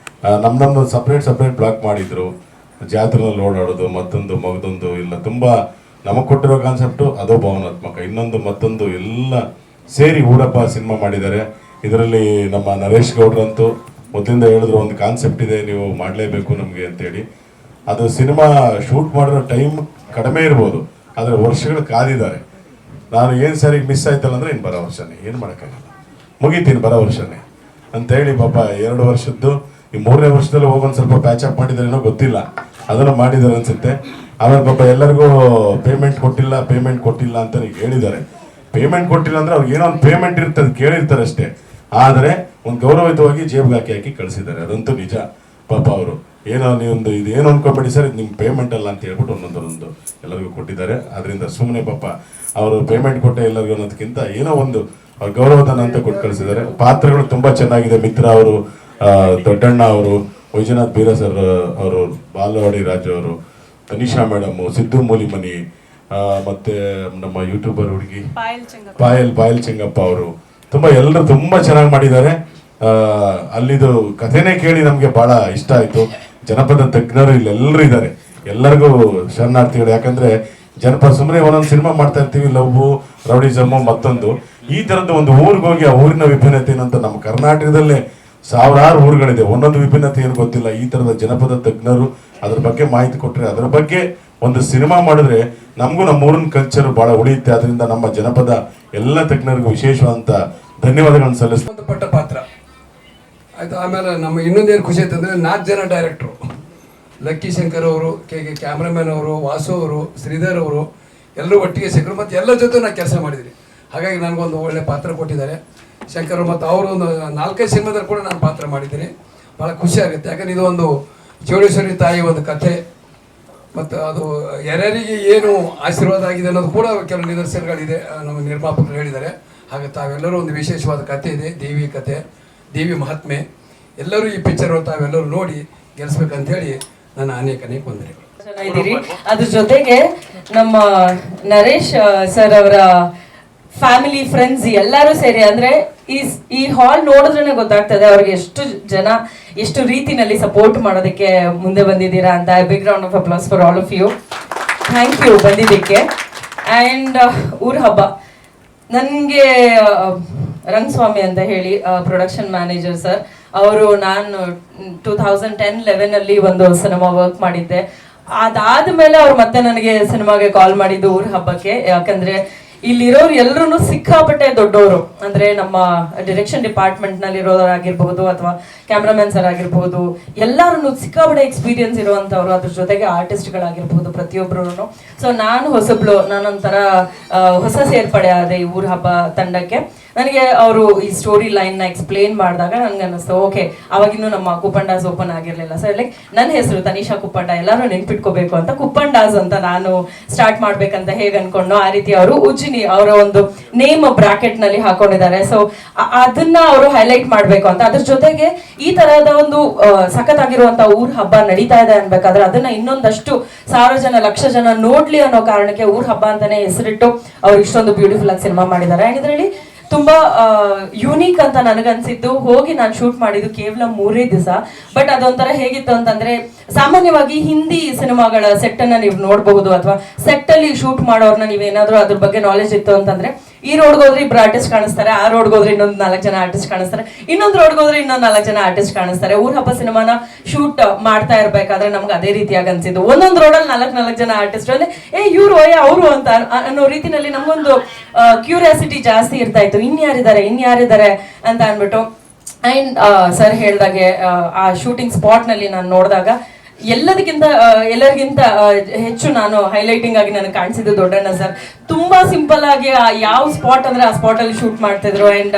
ನಮ್ದೊಂದು ಸಪ್ರೇಟ್ ಬ್ಲಾಕ್ ಮಾಡಿದ್ರು. ಜಾತ್ರೆನಲ್ಲಿ ಓಡಾಡೋದು, ಮಗದೊಂದು ಇಲ್ಲ, ತುಂಬ ನಮಗೆ ಕೊಟ್ಟಿರೋ ಕಾನ್ಸೆಪ್ಟು ಅದು ಭಾವನಾತ್ಮಕ. ಮತ್ತೊಂದು ಎಲ್ಲ ಸೇರಿ ಊರಪ್ಪ ಸಿನಿಮಾ ಮಾಡಿದ್ದಾರೆ. ಇದರಲ್ಲಿ ನಮ್ಮ ನರೇಶ್ ಗೌಡ್ರಂತೂ ಮೊದಲಿಂದ ಹೇಳಿದ್ರು, ಒಂದು ಕಾನ್ಸೆಪ್ಟ್ ಇದೆ, ನೀವು ಮಾಡಲೇಬೇಕು ನಮಗೆ ಅಂತೇಳಿ. ಅದು ಸಿನಿಮಾ ಶೂಟ್ ಮಾಡಿರೋ ಟೈಮ್ ಕಡಿಮೆ ಇರ್ಬೋದು, ಆದರೆ ವರ್ಷಗಳು ಕಾದಿದ್ದಾರೆ. ನಾನು ಏನು ಸರಿಗೆ ಮಿಸ್ ಆಯ್ತಲ್ಲ ಅಂದರೆ ಇನ್ನು ಬರೋ ವರ್ಷನೇ, ಏನು ಮಾಡೋಕ್ಕಾಗಲ್ಲ, ಮುಗೀತೀನಿ ಬರೋ ವರ್ಷನೇ ಅಂತೇಳಿ ಪಾಪ 2 ವರ್ಷದ್ದು ಈ 3ನೇ ವರ್ಷದಲ್ಲಿ ಹೋಗೊಂದು ಸ್ವಲ್ಪ ಪ್ಯಾಚಪ್ ಮಾಡಿದಾರೇನೋ ಗೊತ್ತಿಲ್ಲ, ಅದನ್ನು ಮಾಡಿದ್ದಾರೆ ಅನ್ಸುತ್ತೆ. ಆಮೇಲೆ ಪಾಪ ಎಲ್ಲರಿಗೂ ಪೇಮೆಂಟ್ ಕೊಟ್ಟಿಲ್ಲ ಅಂತ ಹೇಳಿದ್ದಾರೆ. ಪೇಮೆಂಟ್ ಕೊಟ್ಟಿಲ್ಲ ಅಂದರೆ ಅವ್ರಿಗೆ ಏನೋ ಒಂದು ಪೇಮೆಂಟ್ ಇರ್ತದೆ, ಕೇಳಿರ್ತಾರೆ ಅಷ್ಟೇ. ಆದರೆ ಒಂದು ಗೌರವಯುತವಾಗಿ ಜೇಬ್ಗೆ ಹಾಕಿ ಕಳಿಸಿದ್ದಾರೆ, ಅದಂತೂ ನಿಜ. ಪಾಪ ಅವರು ಏನೋ ನೀವೊಂದು ಇದು ಏನು ಅನ್ಕೊಬೇಡಿ ಸರ್, ಇದು ನಿಮ್ಮ ಪೇಮೆಂಟ್ ಅಲ್ಲ ಅಂತ ಹೇಳ್ಬಿಟ್ಟು ಒಂದೊಂದು ಎಲ್ಲರಿಗೂ ಕೊಟ್ಟಿದ್ದಾರೆ. ಅದರಿಂದ ಸುಮ್ಮನೆ ಪಾಪ ಅವರು ಪೇಮೆಂಟ್ ಕೊಟ್ಟೆ ಎಲ್ಲರಿಗೂ ಅನ್ನೋದಕ್ಕಿಂತ ಏನೋ ಒಂದು ಅವ್ರ ಗೌರವಧನ ಅಂತ ಕೊಟ್ಟು ಕಳಿಸಿದ್ದಾರೆ. ಪಾತ್ರಗಳು ತುಂಬ ಚೆನ್ನಾಗಿದೆ. ಮಿತ್ರ ಅವರು, ದೊಡ್ಡಣ್ಣ ಅವರು, ವೈಜನಾಥ್ ಬೀರ ಸರ್ ಅವರು, ಬಾಲವಾಡಿ ರಾಜು ಅವರು, ತನಿಷಾ ಮೇಡಮ್, ಸಿದ್ದು ಮೂಲಿಮನಿ, ಮತ್ತೆ ನಮ್ಮ ಯೂಟ್ಯೂಬರ್ ಹುಡುಗಿ ಪಾಯಲ್ ಚೆಂಗಪ್ಪ ಅವರು, ಎಲ್ಲರೂ ತುಂಬ ಚೆನ್ನಾಗಿ ಮಾಡಿದ್ದಾರೆ. ಅಲ್ಲಿದು ಕಥೆನೇ ಕೇಳಿ ನಮಗೆ ಬಹಳ ಇಷ್ಟ ಆಯಿತು. ಜನಪದ ತಜ್ಞರು ಇಲ್ಲೆಲ್ಲರೂ ಇದ್ದಾರೆ. ಎಲ್ಲರಿಗೂ ಶರಣಾರ್ಥಿಗಳು. ಯಾಕಂದ್ರೆ ಜನಪದ ಸುಮ್ಮನೆ ಒಂದೊಂದು ಸಿನಿಮಾ ಮಾಡ್ತಾ ಇರ್ತೀವಿ, ಲವ್, ರೌಡಿಸಮ್ಮು, ಮತ್ತೊಂದು ಈ ಥರದ್ದು ಒಂದು ಊರಿಗೆ ಹೋಗಿ ಆ ಊರಿನ ವಿಭಿನ್ನತೆ ಏನಂತ ನಮ್ಮ ಕರ್ನಾಟಕದಲ್ಲೇ ಸಾವಿರಾರು ಊರುಗಳಿದೆ, ಒಂದೊಂದು ವಿಭಿನ್ನತೆ ಏನು ಗೊತ್ತಿಲ್ಲ. ಈ ಥರದ ಜನಪದ ತಜ್ಞರು ಅದ್ರ ಬಗ್ಗೆ ಮಾಹಿತಿ ಕೊಟ್ಟರೆ, ಅದರ ಬಗ್ಗೆ ಒಂದು ಸಿನಿಮಾ ಮಾಡಿದ್ರೆ ನಮಗೂ ನಮ್ಮ ಊರಿನ ಕಲ್ಚರ್ ಭಾಳ ಉಳಿಯುತ್ತೆ. ಅದರಿಂದ ನಮ್ಮ ಜನಪದ ಎಲ್ಲ ತಜ್ಞರಿಗೂ ವಿಶೇಷವಾದಂಥ ಧನ್ಯವಾದಗಳನ್ನು ಸಂಬಂಧಪಟ್ಟ ಪಾತ್ರ ಆಯಿತು. ಆಮೇಲೆ ನಮ್ಮ ಇನ್ನೊಂದೇನು ಖುಷಿ ಆಯ್ತು ಅಂದರೆ 4 ಜನ ಡೈರೆಕ್ಟ್ರು, ಲಕ್ಕಿ ಶಂಕರ್ ಅವರು, ಕ್ಯಾಮ್ರಾಮನ್ ಅವರು, ವಾಸು ಅವರು, ಶ್ರೀಧರ್ ಅವರು ಎಲ್ಲರೂ ಒಟ್ಟಿಗೆ ಸಿಕ್ಕರು. ಮತ್ತು ಎಲ್ಲ ಜೊತೆ ನಾನು ಕೆಲಸ ಮಾಡಿದ್ದೀನಿ. ಹಾಗಾಗಿ ನನಗೊಂದು ಒಳ್ಳೆ ಪಾತ್ರ ಕೊಟ್ಟಿದ್ದಾರೆ ಶಂಕರ್. ಮತ್ತು ಅವರು ಒಂದು 4-5 ಸಿನಿಮಾದಲ್ಲಿ ಕೂಡ ನಾನು ಪಾತ್ರ ಮಾಡಿದ್ದೀನಿ. ಭಾಳ ಖುಷಿ ಆಗುತ್ತೆ. ಯಾಕಂದರೆ ಇದು ಒಂದು ಚೌಡೇಶ್ವರಿ ತಾಯಿ ಒಂದು ಕಥೆ, ಮತ್ತು ಅದು ಯಾರ್ಯಾರಿಗೆ ಏನು ಆಶೀರ್ವಾದ ಆಗಿದೆ ಅನ್ನೋದು ಕೂಡ ಕೆಲವು ನಿದರ್ಶನಗಳಿದೆ, ನಮ್ಮ ನಿರ್ಮಾಪಕರು ಹೇಳಿದ್ದಾರೆ. ಹಾಗೆ ತಾವೆಲ್ಲರೂ ಒಂದು ವಿಶೇಷವಾದ ಕಥೆ ಇದೆ, ದೇವಿ ಕಥೆ, ದೇವಿ ಮಹಾತ್ಮೆ. ಎಲ್ಲರೂ ಈ ಪಿಕ್ಚರ್ ತಾವೆಲ್ಲರೂ ನೋಡಿ ಗೆಲ್ಲಿಸ್ಬೇಕಂತ ಹೇಳಿ ನನ್ನ ಅನೇಕ ವಂದನೆಗಳು. ಚೆನ್ನಾಗಿದ್ದೀರಿ. ಅದ್ರ ಜೊತೆಗೆ ನಮ್ಮ ನರೇಶ್ ಸರ್ ಅವರ ಫ್ಯಾಮಿಲಿ, ಫ್ರೆಂಡ್ಸ್ ಎಲ್ಲರೂ ಸೇರಿ, ಅಂದ್ರೆ ಈ ಹಾಲ್ ನೋಡಿದ್ರೆ ಗೊತ್ತಾಗ್ತದೆ ಅವ್ರಿಗೆ ಎಷ್ಟು ರೀತಿನಲ್ಲಿ ಸಪೋರ್ಟ್ ಮಾಡೋದಕ್ಕೆ ಮುಂದೆ ಬಂದಿದ್ದೀರಾ ಅಂತ. Big round of applause for all of you. Thank you ಬಂದಿದ್ದಕ್ಕೆ. ಆ್ಯಂಡ್ ಊರ ಹಬ್ಬ, ನನಗೆ ರಂಗಸ್ವಾಮಿ ಅಂತ ಹೇಳಿ ಪ್ರೊಡಕ್ಷನ್ ಮ್ಯಾನೇಜರ್ ಸರ್ ಅವರು, ನಾನು 2010-11 ಒಂದು ಸಿನಿಮಾ ವರ್ಕ್ ಮಾಡಿದ್ದೆ. ಅದಾದ್ಮೇಲೆ ಅವ್ರು ಮತ್ತೆ ನನಗೆ ಸಿನಿಮಾಗೆ ಕಾಲ್ ಮಾಡಿದ್ದು ಊರ ಹಬ್ಬಕ್ಕೆ. ಯಾಕಂದ್ರೆ ಇಲ್ಲಿರೋರು ಎಲ್ಲರೂ ಸಿಕ್ಕಾಪಟ್ಟೆ ದೊಡ್ಡವರು, ಅಂದ್ರೆ ನಮ್ಮ ಡೈರೆಕ್ಷನ್ ಡಿಪಾರ್ಟ್ಮೆಂಟ್ ನಲ್ಲಿ ಇರೋರಾಗಿರ್ಬಹುದು ಅಥವಾ ಕ್ಯಾಮ್ರಾಮನ್ ಸರ್ ಆಗಿರ್ಬಹುದು, ಎಲ್ಲರೂ ಸಿಕ್ಕಾಪಟ್ಟೆ ಎಕ್ಸ್ಪೀರಿಯನ್ಸ್ ಇರುವಂತವ್ರು. ಅದ್ರ ಜೊತೆಗೆ ಆರ್ಟಿಸ್ಟ್ಗಳಾಗಿರ್ಬಹುದು ಪ್ರತಿಯೊಬ್ಬರು. ಸೊ ನಾನು ನಾನೊಂಥರ ಹೊಸ ಸೇರ್ಪಡೆ ಆದೆ ಈ ಊರ ಹಬ್ಬ ತಂಡಕ್ಕೆ. ನನಗೆ ಅವರು ಈ ಸ್ಟೋರಿ ಲೈನ್ನ ಎಕ್ಸ್ಪ್ಲೇನ್ ಮಾಡಿದಾಗ ನನಗೆ ಅನ್ನಿಸ್ತು ಓಕೆ ಅವಾಗಿನ್ನೂ ನಮ್ಮ ಕುಪ್ಪಂಡಾಸ್ ಓಪನ್ ಆಗಿರಲಿಲ್ಲ. ಸರ್ ಲೈಕ್ ನನ್ನ ಹೆಸರು ತನಿಷಾ ಕುಪ್ಪಂಡ, ಎಲ್ಲರೂ ನೆನ್ಪಿಟ್ಕೋಬೇಕು ಅಂತ ಕುಪ್ಪಂಡಾಸ್ ಅಂತ ನಾನು ಸ್ಟಾರ್ಟ್ ಮಾಡ್ಬೇಕಂತ ಹೇಗೆ ಅನ್ಕೊಂಡು ಆ ರೀತಿ ಅವರು ಉಜ್ಜಿನಿ ಅವರ ಒಂದು ನೇಮ್ ಬ್ರಾಕೆಟ್ ನಲ್ಲಿ ಹಾಕೊಂಡಿದ್ದಾರೆ. ಸೊ ಅದನ್ನ ಅವರು ಹೈಲೈಟ್ ಮಾಡ್ಬೇಕು ಅಂತ, ಅದ್ರ ಜೊತೆಗೆ ಈ ತರಹದ ಒಂದು ಸಖತ್ತಾಗಿರುವಂತ ಊರ್ ಹಬ್ಬ ನಡೀತಾ ಇದೆ ಅನ್ಬೇಕಾದ್ರೆ ಅದನ್ನ ಇನ್ನೊಂದಷ್ಟು 1000 ಜನ 1,00,000 ಜನ ನೋಡ್ಲಿ ಅನ್ನೋ ಕಾರಣಕ್ಕೆ ಊರ್ ಹಬ್ಬ ಅಂತಾನೆ ಹೆಸರಿಟ್ಟು ಅವ್ರು ಇಷ್ಟೊಂದು ಬ್ಯೂಟಿಫುಲ್ ಆಗಿ ಸಿನಿಮಾ ಮಾಡಿದ್ದಾರೆ. ಅಂಡ್ ಇದರಲ್ಲಿ ತುಂಬಾ ಯೂನಿಕ್ ಅಂತ ನನಗನ್ಸಿದ್ದು, ಹೋಗಿ ನಾನು ಶೂಟ್ ಮಾಡಿದ್ದು ಕೇವಲ 3 ದಿವಸ. ಬಟ್ ಅದೊಂಥರ ಹೇಗಿತ್ತು ಅಂತಂದ್ರೆ, ಸಾಮಾನ್ಯವಾಗಿ ಹಿಂದಿ ಸಿನಿಮಾಗಳ ಸೆಟ್ ಅನ್ನ ನೀವು ನೋಡಬಹುದು, ಅಥವಾ ಸೆಟ್ ಅಲ್ಲಿ ಶೂಟ್ ಮಾಡೋರ್ನ ನೀವೇನಾದ್ರೂ ಅದ್ರ ಬಗ್ಗೆ ನಾಲೆಜ್ ಇತ್ತು ಅಂತಂದ್ರೆ, ಈ ರೋಡ್ಗೆ ಹೋದ್ರೆ ಇಬ್ರು ಆರ್ಟಿಸ್ಟ್ ಕಾಣಿಸ್ತಾರೆ, ಆ ರೋಡ್ಗೆ ಹೋದ್ರೆ ಇನ್ನೊಂದು 4 ಜನ ಆರ್ಟಿಸ್ಟ್ ಕಾಣಿಸ್ತಾರೆ, ಇನ್ನೊಂದು ರೋಡ್ಗೆ ಹೋದ್ರೆ ಇನ್ನೊಂದು 4 ಜನ ಆರ್ಟಿಸ್ಟ್ ಕಾಣಿಸ್ತಾರೆ. ಊರ್ ಹಬ್ಬ ಸಿನಿಮಾನ ಶೂಟ್ ಮಾಡ್ತಾ ಇರ್ಬೇಕಾದ್ರೆ ನಮ್ಗೆ ಅದೇ ರೀತಿಯಾಗಿ ಅನ್ಸಿದ್ದು. ಒಂದೊಂದು ರೋಡಲ್ಲಿ 4 ಜನ ಆರ್ಟಿಸ್ಟ್ ಅಂದ್ರೆ ಇವ್ರು ಅವರು ಅಂತ ಅನ್ನೋ ರೀತಿನಲ್ಲಿ ನಮ್ಗೊಂದು ಕ್ಯೂರಿಯಾಸಿಟಿ ಜಾಸ್ತಿ ಇರ್ತಾ ಇತ್ತು, ಇನ್ಯಾರಿದ್ದಾರೆ ಅಂತ ಅನ್ಬಿಟ್ಟು. ಅಂಡ್ ಸರ್ ಹೇಳ್ದಾಗೆ ಆ ಶೂಟಿಂಗ್ ಸ್ಪಾಟ್ ನಲ್ಲಿ ನಾನು ನೋಡಿದಾಗ ಎಲ್ಲರಿಗಿಂತ ಹೆಚ್ಚು ನಾನು ಹೈಲೈಟಿಂಗ್ ಆಗಿ ನನಗೆ ಕಾಣಿಸಿದ್ದು ದೊಡ್ಡಣ್ಣ ಸರ್. ತುಂಬಾ ಸಿಂಪಲ್ ಆಗಿ ಯಾವ ಸ್ಪಾಟ್ ಅಂದ್ರೆ ಆ ಸ್ಪಾಟ್ ಅಲ್ಲಿ ಶೂಟ್ ಮಾಡ್ತಾ ಇದ್ರು. ಅಂಡ್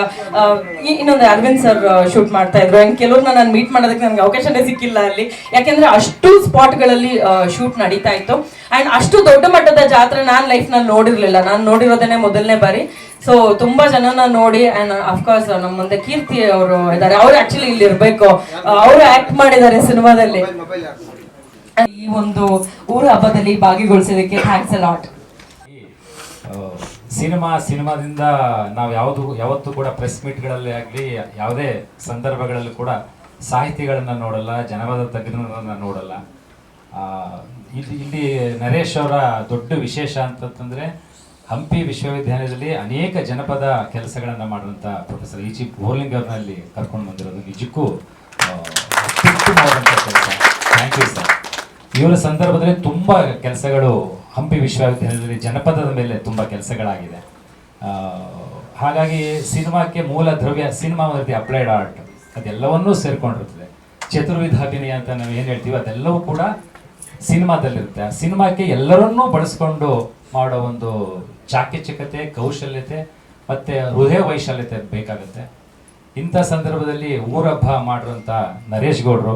ಇನ್ನೊಂದು ಅರವಿಂದ್ ಸರ್ ಶೂಟ್ ಮಾಡ್ತಾ ಇದ್ರು. ಅಂಡ್ ಕೆಲವ್ರನ್ನ ನಾನು ಮೀಟ್ ಮಾಡೋದಕ್ಕೆ ನನಗೆ ಅವಕಾಶನೇ ಸಿಕ್ಕಿಲ್ಲ ಅಲ್ಲಿ, ಯಾಕೆಂದ್ರೆ ಅಷ್ಟು ಸ್ಪಾಟ್ ಗಳಲ್ಲಿ ಶೂಟ್ ನಡೀತಾ ಇತ್ತು. ಅಂಡ್ ಅಷ್ಟು ದೊಡ್ಡ ಮಟ್ಟದ ಜಾತ್ರೆ ನಾನು ಲೈಫ್ ನಲ್ಲಿ ನೋಡಿರ್ಲಿಲ್ಲ, ನಾನು ನೋಡಿರೋದೇನೆ ಮೊದಲನೇ ಬಾರಿ. ಸೊ ತುಂಬಾ ಜನನ ನೋಡಿ, ಅಂಡ್ ಅಫ್ಕೋರ್ಸ್ ನಮ್ಮ ಮುಂದೆ ಕೀರ್ತಿ ಅವರು ಇದ್ದಾರೆ, ಅವ್ರು ಆಕ್ಚುಲಿ ಇಲ್ಲಿ ಇರ್ಬೇಕು, ಅವರು ಆಕ್ಟ್ ಮಾಡಿದ್ದಾರೆ ಸಿನಿಮಾದಲ್ಲಿ. ಈ ಒಂದು ಊರ ಹಬ್ಬದಲ್ಲಿ ಭಾಗಿಗೊಳಿಸೋದಕ್ಕೆ ಥ್ಯಾಂಕ್ಸ್ ಅ ಲಾಟ್. ಸಿನಿಮಾದಿಂದ ನಾವು ಯಾವತ್ತೂ ಕೂಡ ಪ್ರೆಸ್ ಮೀಟ್ಗಳಲ್ಲಿ ಆಗಲಿ ಯಾವುದೇ ಸಂದರ್ಭಗಳಲ್ಲಿ ಕೂಡ ಸಾಹಿತಿಗಳನ್ನ ನೋಡಲ್ಲ, ಜನಪದ ತಜ್ಞರನ್ನ ನೋಡಲ್ಲ. ಇಲ್ಲಿ ನರೇಶ್ ಅವರ ದೊಡ್ಡ ವಿಶೇಷ ಅಂತಂದ್ರೆ, ಹಂಪಿ ವಿಶ್ವವಿದ್ಯಾಲಯದಲ್ಲಿ ಅನೇಕ ಜನಪದ ಕೆಲಸಗಳನ್ನು ಮಾಡುವಂಥ ಪ್ರೊಫೆಸರ್ ಇ.ಜಿ. ಬೋರ್ಲಿಂಗ್ ಅವ್ರನ್ನಲ್ಲಿ ಕರ್ಕೊಂಡು ಬಂದಿರೋದು ನಿಜಕ್ಕೂ ಅತ್ಯುತ್ತಮವಾದಂಥ ಕೆಲಸ. Thank you sir. ಇವರ ಸಂದರ್ಭದಲ್ಲಿ ತುಂಬ ಕೆಲಸಗಳು ಹಂಪಿ ವಿಶ್ವವಿದ್ಯಾಲಯದಲ್ಲಿ ಜನಪದದ ಮೇಲೆ ತುಂಬ ಕೆಲಸಗಳಾಗಿದೆ. ಹಾಗಾಗಿ ಸಿನಿಮಾಕ್ಕೆ ಮೂಲ ದ್ರವ್ಯ, ಸಿನಿಮಾ ಒಂದು ರೀತಿ ಅಪ್ಲೈಡ್ ಆರ್ಟ್, ಅದೆಲ್ಲವನ್ನೂ ಸೇರ್ಕೊಂಡಿರ್ತದೆ. ಚತುರ್ವಿಧ ಅಭಿನಯ ಅಂತ ನಾವು ಏನು ಹೇಳ್ತೀವಿ ಅದೆಲ್ಲವೂ ಕೂಡ ಸಿನಿಮಾದಲ್ಲಿರುತ್ತೆ. ಆ ಸಿನಿಮಾಕ್ಕೆ ಎಲ್ಲರನ್ನೂ ಬಳಸ್ಕೊಂಡು ಮಾಡೋ ಒಂದು ಚಾಕಚಕ್ಯತೆ, ಕೌಶಲ್ಯತೆ ಮತ್ತು ಹೃದಯ ವೈಶಾಲ್ಯತೆ ಬೇಕಾಗುತ್ತೆ. ಇಂಥ ಸಂದರ್ಭದಲ್ಲಿ ಊರಹಬ್ಬ ಮಾಡಿರೋಂಥ ನರೇಶ್ ಗೌಡರು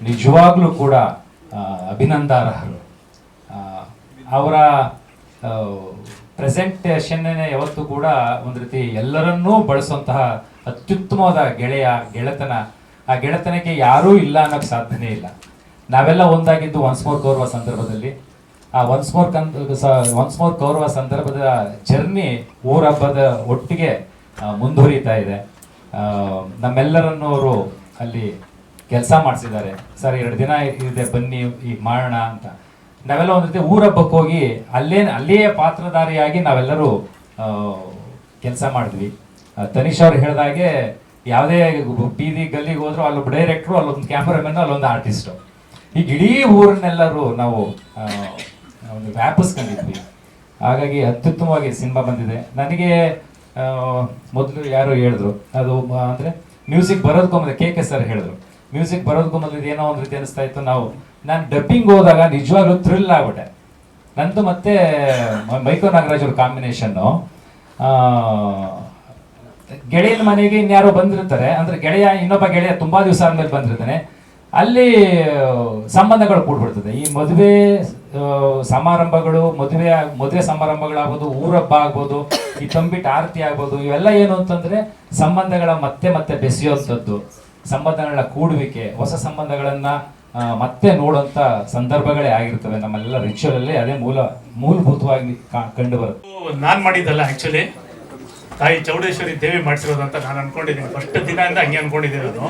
ನಿಜವಾಗ್ಲೂ ಕೂಡ ಅಭಿನಂದಾರ್ಹರು. ಅವರ ಪ್ರೆಸೆಂಟೇಷನ್ನೇ ಯಾವತ್ತೂ ಕೂಡ ಒಂದು ರೀತಿ ಎಲ್ಲರನ್ನೂ ಬಳಸುವಂತಹ ಅತ್ಯುತ್ತಮವಾದ ಗೆಳೆತನ. ಆ ಗೆಳೆತನಕ್ಕೆ ಯಾರೂ ಇಲ್ಲ ಅನ್ನೋಕ್ಕೆ ಸಾಧ್ಯನೇ ಇಲ್ಲ. ನಾವೆಲ್ಲ ಒಂದಾಗಿದ್ದು ಒನ್ಸ್ ಮೋರ್ ಕೌರವ ಸಂದರ್ಭದಲ್ಲಿ. ಆ ಒನ್ಸ್ ಮೋರ್ ಕೌರವ ಸಂದರ್ಭದ ಜರ್ನಿ ಊರ ಹಬ್ಬದ ಒಟ್ಟಿಗೆ ಮುಂದುವರಿತಾ ಇದೆ. ನಮ್ಮೆಲ್ಲರನ್ನು ಅವರು ಅಲ್ಲಿ ಕೆಲಸ ಮಾಡಿಸಿದ್ದಾರೆ. ಸರ್ 2 ದಿನ ಇದೆ ಬನ್ನಿ ಈಗ ಮಾಡೋಣ ಅಂತ. ನಾವೆಲ್ಲ ಒಂದು ರೀತಿ ಊರ ಹಬ್ಬಕ್ಕೆ ಹೋಗಿ ಅಲ್ಲಿಯೇ ಪಾತ್ರಧಾರಿಯಾಗಿ ನಾವೆಲ್ಲರೂ ಕೆಲಸ ಮಾಡಿದ್ವಿ. ತನಿಷ್ ಅವ್ರು ಹೇಳಿದಾಗೆ ಯಾವುದೇ ಬೀದಿ ಗಲ್ಲಿಗೆ ಹೋದ್ರು ಅಲ್ಲೊಬ್ಬ ಡೈರೆಕ್ಟ್ರು, ಅಲ್ಲೊಂದು ಕ್ಯಾಮ್ರಾಮನ್, ಅಲ್ಲೊಂದು ಆರ್ಟಿಸ್ಟು, ಈಗ ಇಡೀ ಊರನ್ನೆಲ್ಲರೂ ನಾವು ಒಂದು ವ್ಯಾಪಿಸ್ಕೊಂಡಿದ್ವಿ. ಹಾಗಾಗಿ ಅತ್ಯುತ್ತಮವಾಗಿ ಸಿನಿಮಾ ಬಂದಿದೆ. ನನಗೆ ಮೊದಲು ಯಾರು ಹೇಳಿದ್ರು ಅದು ಅಂದರೆ ಮ್ಯೂಸಿಕ್ ಬರೋದಕ್ಕೂ ಮೊದಲು ಕೆ ಸರ್ ಹೇಳಿದ್ರು, ಮ್ಯೂಸಿಕ್ ಬರೋದಕ್ಕೂ ಮೊದಲು ಏನೋ ಒಂದು ರೀತಿ ಅನಿಸ್ತಾ ಇತ್ತು. ನಾನು ಡಬ್ಬಿಂಗ್ ಹೋದಾಗ ನಿಜವಾಗ್ಲೂ ಥ್ರಿಲ್ ಆಗ್ಬಿಟ್ಟೆ. ನಂದು ಮತ್ತೆ ಮೈಕೋ ನಾಗರಾಜ್ ಅವ್ರ ಕಾಂಬಿನೇಷನ್ನು. ಗೆಳೆಯನ ಮನೆಗೆ ಇನ್ಯಾರೋ ಬಂದಿರ್ತಾರೆ ಅಂದರೆ ಇನ್ನೊಬ್ಬ ಗೆಳೆಯ ತುಂಬಾ ದಿವಸ ಆದ್ಮೇಲೆ ಬಂದಿರ್ತಾನೆ. ಅಲ್ಲಿ ಸಂಬಂಧಗಳು ಕೂಡ್ಬಿಡ್ತದೆ. ಈ ಮದುವೆ ಸಮಾರಂಭಗಳು, ಮದುವೆ ಸಮಾರಂಭಗಳಾಗ್ಬೋದು, ಊರಹಬ್ಬ ಆಗ್ಬೋದು, ಈ ತಂಬಿಟ್ಟು ಆರತಿ ಆಗ್ಬೋದು, ಇವೆಲ್ಲ ಏನು ಅಂತಂದ್ರೆ ಸಂಬಂಧಗಳ ಮತ್ತೆ ಬೆಸೆಯುವಂಥದ್ದು, ಸಂಬಂಧಗಳನ್ನ ಕೂಡುವಿಕೆ, ಹೊಸ ಸಂಬಂಧಗಳನ್ನ ಮತ್ತೆ ನೋಡುವಂತ ಸಂದರ್ಭಗಳೇ ಆಗಿರ್ತವೆ. ನಮ್ಮೆಲ್ಲ ರಿಚುವಲ್ ಅಲ್ಲಿ ಅದೇ ಮೂಲಭೂತವಾಗಿ ಕಂಡು ಬರುತ್ತೆ. ನಾನ್ ಮಾಡಿದ್ದಲ್ಲ, ಆಕ್ಚುಲಿ ತಾಯಿ ಚೌಡೇಶ್ವರಿ ದೇವಿ ಮಾಡಿಸಿರೋದು ಅಂತ ನಾನು ಅನ್ಕೊಂಡಿದ್ದೀನಿ. ಫಸ್ಟ್ ದಿನದಿಂದ ಹಂಗೆ ಅನ್ಕೊಂಡಿದ್ದೀನಿ ನಾನು.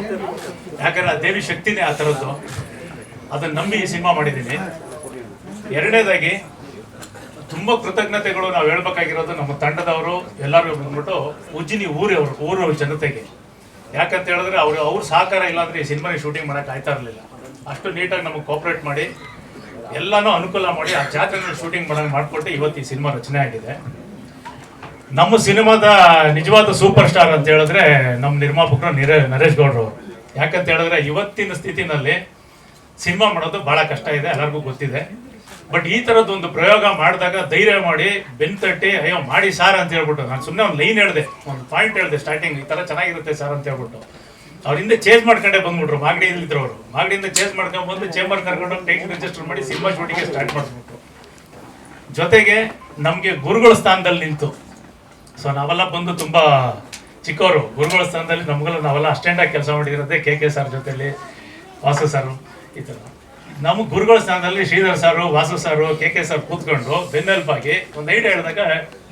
ಯಾಕಂದ್ರೆ ಆ ದೇವಿ ಶಕ್ತಿನೇ ಆ ಥರದ್ದು. ಅದನ್ನ ನಂಬಿ ಸಿನಿಮಾ ಮಾಡಿದ್ದೀನಿ. ಎರಡನೇದಾಗಿ ತುಂಬ ಕೃತಜ್ಞತೆಗಳು ನಾವು ಹೇಳ್ಬೇಕಾಗಿರೋದು ನಮ್ಮ ತಂಡದವರು ಎಲ್ಲರೂ ಬಂದ್ಬಿಟ್ಟು ಉಜ್ಜಿನಿ ಊರ ಜನತೆಗೆ. ಯಾಕಂತ ಹೇಳಿದ್ರೆ ಅವ್ರ ಸಹಕಾರ ಇಲ್ಲಾಂದ್ರೆ ಈ ಸಿನಿಮಾ ಶೂಟಿಂಗ್ ಮಾಡೋಕೆ ಆಯ್ತಾ ಇರಲಿಲ್ಲ. ಅಷ್ಟು ನೀಟಾಗಿ ನಮಗೆ ಕೋಆಪ್ರೇಟ್ ಮಾಡಿ ಎಲ್ಲನೂ ಅನುಕೂಲ ಮಾಡಿ ಆ ಜಾತ್ರೆನ ಶೂಟಿಂಗ್ ಮಾಡಿಕೊಟ್ಟು ಇವತ್ತು ಈ ಸಿನಿಮಾ ರಚನೆ ಆಗಿದೆ. ನಮ್ಮ ಸಿನಿಮಾದ ನಿಜವಾದ ಸೂಪರ್ ಸ್ಟಾರ್ ಅಂತ ಹೇಳಿದ್ರೆ ನಮ್ಮ ನಿರ್ಮಾಪಕರು ನರೇಶ್ ಗೌಡ್ರು. ಯಾಕಂತ ಹೇಳಿದ್ರೆ ಇವತ್ತಿನ ಸ್ಥಿತಿನಲ್ಲಿ ಸಿನಿಮಾ ಮಾಡೋದು ಬಹಳ ಕಷ್ಟ ಇದೆ, ಎಲ್ಲರಿಗೂ ಗೊತ್ತಿದೆ. ಬಟ್ ಈ ಥರದ್ದು ಒಂದು ಪ್ರಯೋಗ ಮಾಡಿದಾಗ ಧೈರ್ಯ ಮಾಡಿ ಬೆನ್ ತಟ್ಟಿ ಅಯ್ಯೋ ಮಾಡಿ ಸಾರ್ ಅಂತ ಹೇಳ್ಬಿಟ್ಟು ನಾನು ಸುಮ್ಮನೆ ಒಂದು ಲೈನ್ ಹೇಳಿದೆ, ಒಂದು ಪಾಯಿಂಟ್ ಹೇಳಿದೆ ಸ್ಟಾರ್ಟಿಂಗ್, ಈ ಥರ ಚೆನ್ನಾಗಿರುತ್ತೆ ಸರ್ ಅಂತ ಹೇಳ್ಬಿಟ್ಟು ಅವರಿಂದ ಚೇಂಜ್ ಮಾಡ್ಕೊಂಡೆ ಬಂದ್ಬಿಟ್ರು. ಮಾಗಡಿಯಲ್ಲಿದ್ರು ಅವರು, ಮಾಗಡಿಯಿಂದ ಚೇಂಜ್ ಮಾಡ್ಕೊಂಡು ಬಂದು ಚೇಂಬರ್ ಕರ್ಕೊಂಡು ಟೈಮ್ ರಿಜಿಸ್ಟರ್ ಮಾಡಿ ಸಿನಿಮಾ ಶೂಟಿಂಗ್ಗೆ ಸ್ಟಾರ್ಟ್ ಮಾಡಿಸ್ಬಿಟ್ರು. ಜೊತೆಗೆ ನಮಗೆ ಗುರುಗಳ ಸ್ಥಾನದಲ್ಲಿ ನಿಂತು, ಸೊ ನಾವೆಲ್ಲ ಬಂದು ತುಂಬ ಚಿಕ್ಕವರು, ಗುರುಗಳ ಸ್ಥಾನದಲ್ಲಿ ನಮಗೆಲ್ಲ ನಾವೆಲ್ಲ ಅಸ್ಟೆಂಡಾಗಿ ಕೆಲಸ ಮಾಡಿರೋದೇ ಕೆ ಸರ್ ಜೊತೆಲಿ, ವಾಸು ಸರು, ಈ ಥರ ನಮಗೆ ಗುರುಗಳ ಸ್ಥಾನದಲ್ಲಿ ಶ್ರೀಧರ್ ಸಾರು, ವಾಸು ಸಾರು, ಕೆ ಸರ್ ಕೂತ್ಕೊಂಡು ಬೆನ್ನೆಲ್ಪಾಗಿ ಒಂದು ಐಡಿಯಾ ಹೇಳಿದಾಗ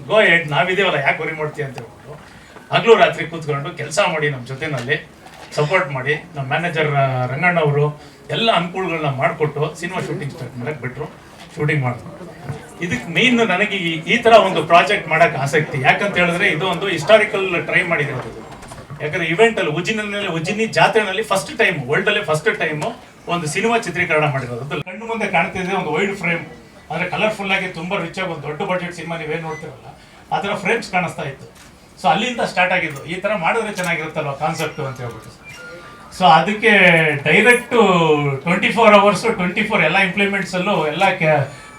ಗೋ ಹೆಡ್ ನಾವಿದೇವಲ್ಲ ಯಾಕೆ ವರಿ ಮಾಡ್ತೀವಿ ಅಂತ ಹೇಳ್ಬಿಟ್ಟು ಹಗಲು ರಾತ್ರಿ ಕೂತ್ಕೊಂಡು ಕೆಲಸ ಮಾಡಿ ನಮ್ಮ ಜೊತೆನಲ್ಲಿ ಸಪೋರ್ಟ್ ಮಾಡಿ ನಮ್ಮ ಮ್ಯಾನೇಜರ್ ರಂಗಣ್ಣ ಅವರು ಎಲ್ಲ ಅನುಕೂಲಗಳನ್ನ ಮಾಡಿಕೊಟ್ಟು ಸಿನಿಮಾ ಶೂಟಿಂಗ್ ಸ್ಟಾರ್ಟ್ ಮಾಡಕ್ಕೆ ಬಿಟ್ಟರು. ಶೂಟಿಂಗ್ ಮಾಡಿದ್ರು. ಇದಕ್ಕೆ ಮೇನ್ ನನಗೆ ಈ ಥರ ಒಂದು ಪ್ರಾಜೆಕ್ಟ್ ಮಾಡೋಕ್ಕೆ ಆಸಕ್ತಿ. ಯಾಕಂತ ಹೇಳಿದ್ರೆ ಇದು ಒಂದು ಹಿಸ್ಟಾರಿಕಲ್ ಟ್ರೈ ಮಾಡಿರೋದು. ಯಾಕಂದ್ರೆ ಇವೆಂಟಲ್ಲಿ ಉಜ್ಜಿನಿ ಜಾತ್ರೆನಲ್ಲಿ ಫಸ್ಟ್ ಟೈಮ್, ವರ್ಲ್ಡಲ್ಲೇ ಫಸ್ಟ್ ಟೈಮು ಒಂದು ಸಿನಿಮಾ ಚಿತ್ರೀಕರಣ ಮಾಡಿರೋದು. ಅದು ಕಣ್ಣು ಮುಂದೆ ಕಾಣ್ತಿದೆ, ಒಂದು ವೈಡ್ ಫ್ರೇಮ್, ಅಂದರೆ ಕಲರ್ಫುಲ್ ಆಗಿ ತುಂಬ ರಿಚ್ ಆಗಿ ಒಂದು ದೊಡ್ಡ ಬಡ್ಜೆಟ್ ಸಿನಿಮಾ ನೀವೇನು ನೋಡ್ತಿರಲ್ಲ ಆ ಥರ ಫ್ರೇಮ್ಸ್ ಕಾಣಿಸ್ತಾ ಇತ್ತು. ಸೊ ಅಲ್ಲಿಂದ ಸ್ಟಾರ್ಟ್ ಆಗಿದ್ದು, ಈ ಥರ ಮಾಡಿದ್ರೆ ಚೆನ್ನಾಗಿರುತ್ತಲ್ವ ಕಾನ್ಸೆಪ್ಟು ಅಂತ ಹೇಳ್ಬಿಟ್ಟು. ಸೊ ಅದಕ್ಕೆ ಡೈರೆಕ್ಟು 24 hours 24 ಎಲ್ಲ ಇಂಪ್ಲಿಮೆಂಟ್ಸಲ್ಲೂ ಎಲ್ಲ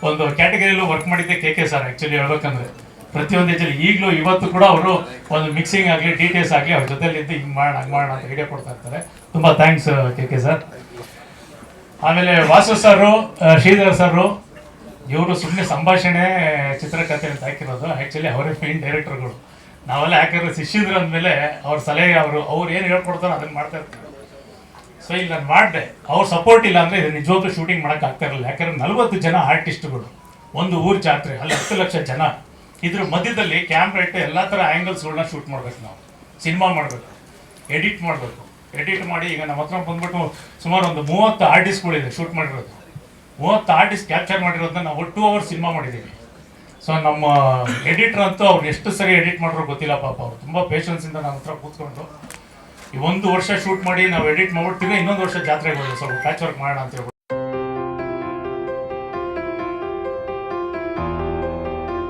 ಒಂದು ಕ್ಯಾಟಗರಿಯಲ್ಲೂ ವರ್ಕ್ ಮಾಡಿದ್ದೆ ಕೆ ಸರ್. ಆ್ಯಕ್ಚುಲಿ ಹೇಳ್ಬೇಕಂದ್ರೆ ಪ್ರತಿಯೊಂದು ಏಜಲ್ಲಿ ಈಗಲೂ ಇವತ್ತು ಕೂಡ ಅವರು ಒಂದು ಮಿಕ್ಸಿಂಗ್ ಆಗಲಿ ಡೀಟೇಲ್ಸ್ ಆಗಲಿ ಅವ್ರ ಜೊತೆಲಿದ್ದು ಹಿಂಗೆ ಮಾಡೋಣ ಹಂಗೆ ಮಾಡೋಣ ಅಂತ ಐಡಿಯಾ ಕೊಡ್ತಾ ಇರ್ತಾರೆ. ತುಂಬ ಥ್ಯಾಂಕ್ಸ್ ಕೆ ಸರ್. ಆಮೇಲೆ ವಾಸು ಸರು, ಶ್ರೀಧರ್ ಸರು, ಇವರು ಸುಮ್ಮನೆ ಸಂಭಾಷಣೆ ಚಿತ್ರಕಥೆ ಅಂತ ಹಾಕಿರೋದು. ಆ್ಯಕ್ಚುಲಿ ಅವರೇ ಮೇನ್ ಡೈರೆಕ್ಟರ್ಗಳು. ನಾವೆಲ್ಲ ಯಾಕಂದ್ರೆ ಶಿಷ್ಯದ್ರು ಅಂದಮೇಲೆ ಅವ್ರ ಸಲಹೆ ಅವ್ರು ಏನು ಹೇಳ್ಕೊಡ್ತಾರೋ ಅದನ್ನು ಮಾಡ್ತಾ ಇರ್ತಾರೆ. ಸೊ ಇಲ್ಲಿ ನಾನು ಮಾಡಿದೆ, ಅವ್ರ ಸಪೋರ್ಟ್ ಇಲ್ಲ ಅಂದರೆ ಇದು ನಿಜವಾಗ್ಲೂ ಶೂಟಿಂಗ್ ಮಾಡೋಕೆ ಆಗ್ತಾ ಇರಲಿಲ್ಲ. ಯಾಕಂದ್ರೆ 40 ಜನ ಆರ್ಟಿಸ್ಟ್ಗಳು, ಒಂದು ಊರು ಜಾತ್ರೆ, ಅಲ್ಲಿ 10 ಲಕ್ಷ ಜನ, ಇದ್ರ ಮಧ್ಯದಲ್ಲಿ ಕ್ಯಾಮ್ರಾ ಇಟ್ಟು ಎಲ್ಲ ಥರ ಆ್ಯಂಗಲ್ಸ್ಗಳನ್ನ ಶೂಟ್ ಮಾಡ್ಬೇಕು, ನಾವು ಸಿನಿಮಾ ಮಾಡಬೇಕು, ಎಡಿಟ್ ಮಾಡಬೇಕು. ಎಡಿಟ್ ಮಾಡಿ ಈಗ ನಮ್ಮ ಹತ್ರ ಬಂದ್ಬಿಟ್ಟು ಸುಮಾರು ಒಂದು 30 ಆರ್ಟಿಸ್ಟ್ಗಳಿದೆ ಶೂಟ್ ಮಾಡಿರೋದು. 30 ಆರ್ಟಿಸ್ಟ್ ಕ್ಯಾಪ್ಚರ್ ಮಾಡಿರೋದನ್ನ ನಾವು 2 hours ಸಿನಿಮಾ ಮಾಡಿದ್ದೀವಿ. ಸೊ ನಮ್ಮ ಎಡಿಟರ್ ಅಂತೂ ಅವ್ರು ಎಷ್ಟು ಸರಿ ಎಡಿಟ್ ಮಾಡಿರೋ ಗೊತ್ತಿಲ್ಲ ಪಾಪ. ಅವರು ತುಂಬ ಪೇಷನ್ಸಿಂದ ನಮ್ಮ ಹತ್ರ ಕೂತ್ಕೊಂಡು ಈ 1 ವರ್ಷ ಶೂಟ್ ಮಾಡಿ ನಾವು ಎಡಿಟ್ ಮಾಡ್ಬಿಡ್ತೀವಿ, ಇನ್ನೊಂದು ವರ್ಷ ಜಾತ್ರೆಗೆ ಹೋಗಿ ಸ್ವಲ್ಪ ಪ್ಯಾಚ್ ವರ್ಕ್ ಮಾಡೋಣ ಅಂತ ಹೇಳ್ಬಿಟ್ಟು